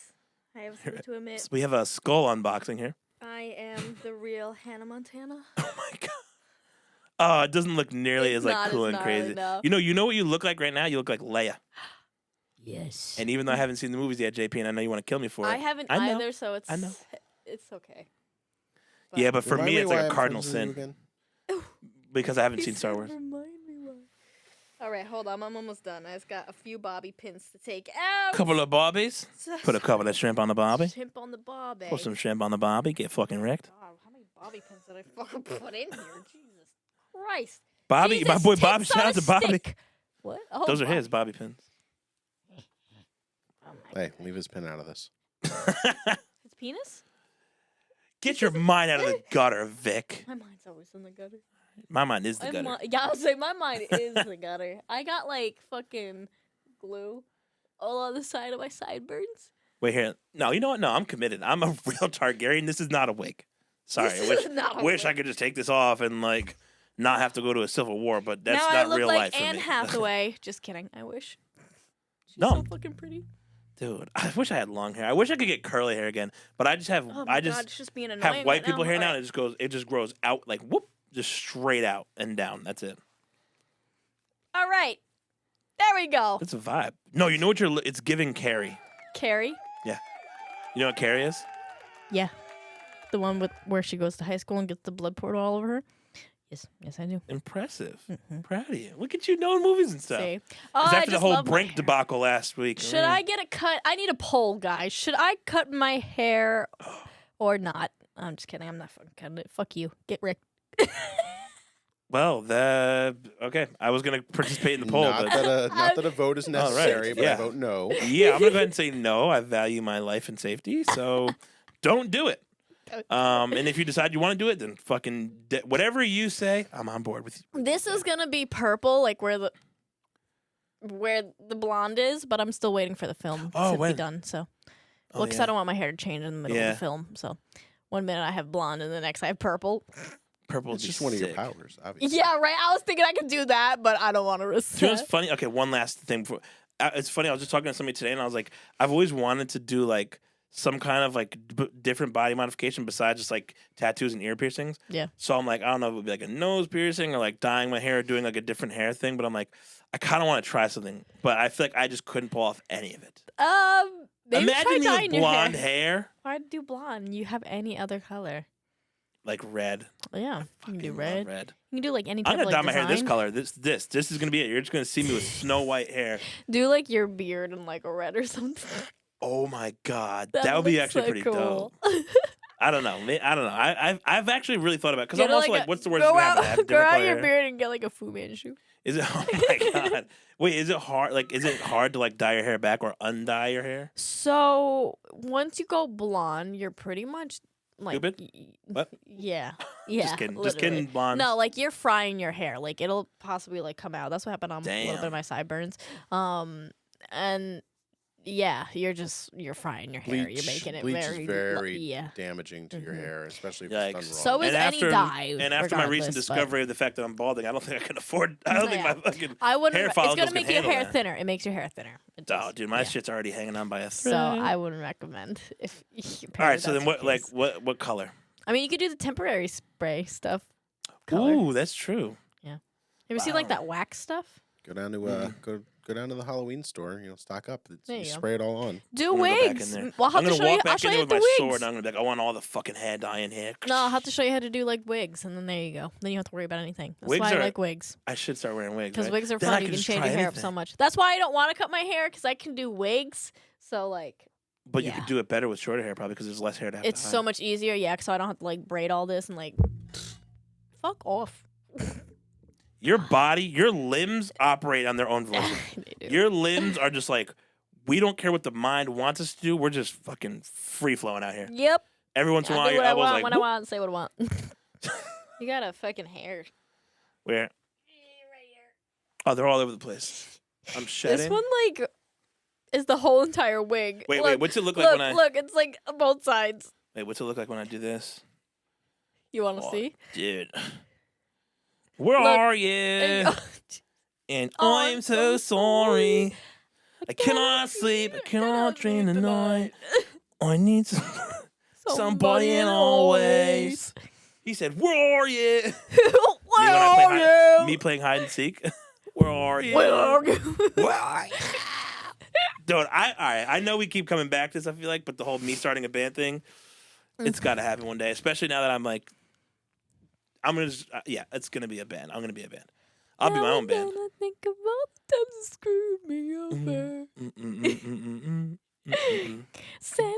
I have something to admit. So we have a skull unboxing here. I am the real Hannah Montana. Oh my god. Oh, it doesn't look nearly It's as like not cool as and crazy. gnarly, no. You know what you look like right now? You look like Leia. Yes. And even though I haven't seen the movies yet, JP, and I know you want to kill me for it. I haven't I know. either, so it's I know. it's okay. Yeah, but for Remind me, it's why like a I'm cardinal friends with you sin again. because I haven't He seen Star said, Wars. Remind me why. All right, hold on. I'm almost done. I just got a few bobby pins to take out. Couple of bobbies. Put a couple of shrimp on the bobby. Shrimp on the bobby. Put some shrimp on the bobby. Get fucking wrecked. God, how many bobby pins did I fucking put in here? Jesus Christ. Bobby, Jesus, my boy Bobby. tits Shout on out a to Bobby. stick. What? Oh, Those are Bobby. his Bobby pins. Oh my Hey, leave his pin out of this. His penis? Get your mind out of the gutter, Vic. My mind's always in the gutter. My mind is the gutter. Yeah, I was saying my mind is the gutter. I got like fucking glue all on the side of my sideburns. Wait here. No, you know what? No, I'm committed. I'm a real Targaryen. This is not a wig. Sorry, This I wish is not a wish I wig. could just take this off and like not have to go to a civil war. But that's now I not look real like life for Anne me. Hathaway. Just kidding. I wish. She's No. so fucking pretty. Dude, I wish I had long hair. I wish I could get curly hair again. But I just have Oh my I just God, it's just being annoying have white right people now. hair now. All And it just grows out like whoop, just straight out and down. That's it. All right. There we go. It's a vibe. No, you know what it's giving Carrie. Carrie. You know what Carrie is? Yeah. The one with where she goes to high school and gets the blood poured all over her. Yes, I do. Impressive. Mhm. Proud of you. Look at you knowing movies and stuff. See. 'Cause I after the just whole love my Brink hair. debacle last week. Should I get a cut? I need a poll, guys. Should I cut my hair or not? I'm just kidding. I'm not fucking cutting it. Fuck you. Get Rick. Well, okay. I was gonna participate in the poll, Not but that a vote is All right, necessary, but yeah. I vote no. yeah, I'm gonna go ahead and say no. I value my life and safety, so don't do it. And if you decide you want to do it, then fucking whatever you say, I'm on board with you. This is gonna be purple, like where the blonde is, but I'm still waiting for the film Oh, to when? be done. So, Oh, well, because yeah. I don't want my hair to change in the middle Yeah. of the film. So, one minute I have blonde, and the next I have purple. Purple would It's be just one of your sick. powers, obviously. Yeah, right. I was thinking I could do that, but I don't want to risk Do you know what's that. funny? Okay, one last thing. Before, it's funny. I was just talking to somebody today, and I was like, I've always wanted to do like some kind of like different body modification besides just like tattoos and ear piercings. Yeah. So I'm like, I don't know if it would be like a nose piercing or like dyeing my hair or doing like a different hair thing. But I'm like, I kind of want to try something, but I feel like I just couldn't pull off any of it. Maybe try Imagine you dyeing with your blonde hair. hair, Why do blonde? You have any other color? like red. Yeah, you can do Fucking love red. red. You can do like any type I'm gonna of dye like my hair this design. color. This is gonna be it. You're just gonna see me with snow white hair. Do like your beard in like a red or something. Oh my god, that would be looks actually so pretty cool. dope. I don't know. I don't know. I've actually really thought about it because I'm Get, also like, a- what's the word? Grow that's gonna out, happen? grow Different out color your hair. beard and get like a Fu Manchu. Is it? Oh my god. Wait, is it hard? Like, is it hard to like dye your hair back or undye your hair? So once you go blonde, you're pretty much like Stupid? What? Yeah, yeah. Just kidding. Just literally. kidding. Blonde. No, like you're frying your hair. Like it'll possibly like come out. That's what happened on a little bit Damn. of my sideburns. And Yeah, you're frying your hair. Bleach, You're making it bleach very, is very yeah. damaging to your Mhm. hair, especially if Yikes. it's done So wrong. is any dye. And after my recent regardless, but- discovery of the fact that I'm balding, I don't think I can afford. I don't think Yeah. my fucking I wouldn't. hair It's follicles gonna can make your handle hair that. thinner. It makes your hair thinner. It Oh, does. dude, my Yeah. shit's already hanging on by a thread. So I wouldn't recommend if. All right, so then what color? I mean, you could do the temporary spray stuff. Color. Ooh, that's true. Have you seen like wow. that wax stuff? Go down to go down to the Halloween store. Stock up. There You you go. spray it all on. Do I'm gonna go back in wigs. there. Well, I'll have I'm to gonna show you. walk I'll back show in you there at with the my sword, wigs. and I'm gonna be like, I want all the fucking hair dye in here. No, I'll have to show you how to do like wigs, and then there you go. Then you don't have to worry about anything. That's why I like wigs. I should start wearing wigs. Because right? wigs are Then I fun. You can just change try your hair up so anything. much. That's why I don't want to cut my hair because I can do wigs. So like, But you yeah. could do it better with shorter hair, probably, because there's less hair to have. it's to so hide. much easier. Yeah, so I don't have to like braid all this and like, fuck off. Your body, your limbs operate on their own volition. They do. Your limbs are just like, we don't care what the mind wants us to do. We're just fucking free flowing out here. Yep. Every once in a I while, do your what I elbows want like, when I whoop. want. Say what I want. You got a fucking hair. Where? Oh, they're all over the place. I'm shedding. This one like is the whole entire wig. Wait, look, what's it look like when I? Look, it's like both sides. Wait, what's it look like when I do this? You want to Oh, see? dude. Where Look, are there you you? go. And Oh, I'm so sorry. I cannot sleep. I cannot dream the night. I need somebody and always. He said, "Where are you?" Where when I are play you? Me playing hide and seek. Where are you? Where are you? Where are you? Dude, all right. I know we keep coming back to this, I feel like, but the whole me starting a band thing, it's got to happen one day, especially now that I'm like, I'm going to just, yeah, it's going to be a band. I'm going to be a band. I'll be my own band. I think of all the times you screwed me over.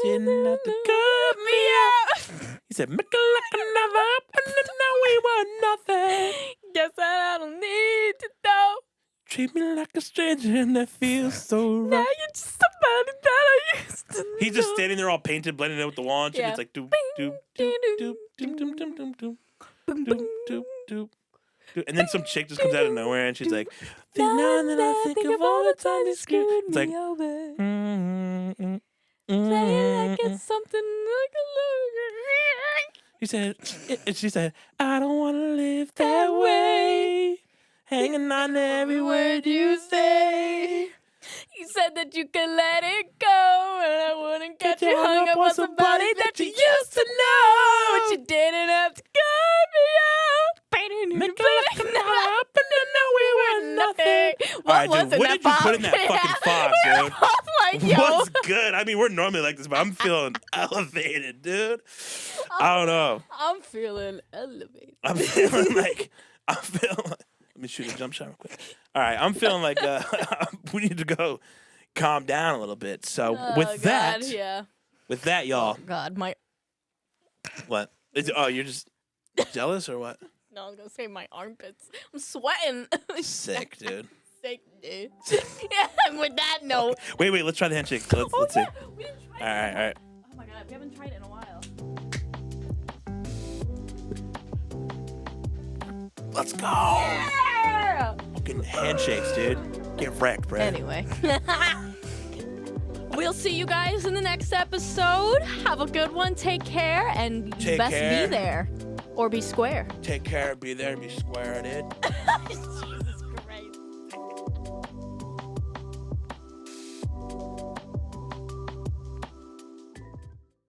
Didn't have to cut me out. He said, make it like I never happened, and now we were nothing. Guess that I don't need to know. Treat me like a stranger, and that feels so Now right. you're just somebody that I used to know. He's just standing there all painted, blending in with the wall and shit. Yeah. It's like, doop, doop, doop, doop, doop, doop, doop, doop, doop. Doop, doop, doop. And then some chick just comes out of nowhere and she's like, now and then I think of all the time you screwed me It's like, over. mm, Like it's something like he said, and she said, I don't want to live that way, hanging on every word you say. You said that you could let it go, and I wouldn't get you hung up on somebody that you used to know. But you didn't have to cut me out. Make it like it never happened, and now we were nothing. What All right, was dude, in what that did you put fog? in that fucking fog, We were dude? both like, yo. What's good? I mean, we're normally like this, but I'm feeling elevated, dude. I don't know. I'm feeling elevated. I'm feeling like let me shoot a jump shot real quick. All right, I'm feeling like we need to go calm down a little bit. So Oh, with God, that, yeah. with that, y'all, God, my what? You're just jealous or what? no, I was gonna say my armpits. I'm sweating. Sick, dude. Sick, dude. Yeah, and with that note, Wait, let's try the handshake. Let's see. we didn't try All right, all right. Oh my God, we haven't tried it in a while. Let's go. Yeah! Fucking handshakes, dude. Get wrecked, bro. Anyway. We'll see you guys in the next episode. Have a good one. Take care. And you Take best care. be there. Or be square. Take care. Be there. Be square, dude.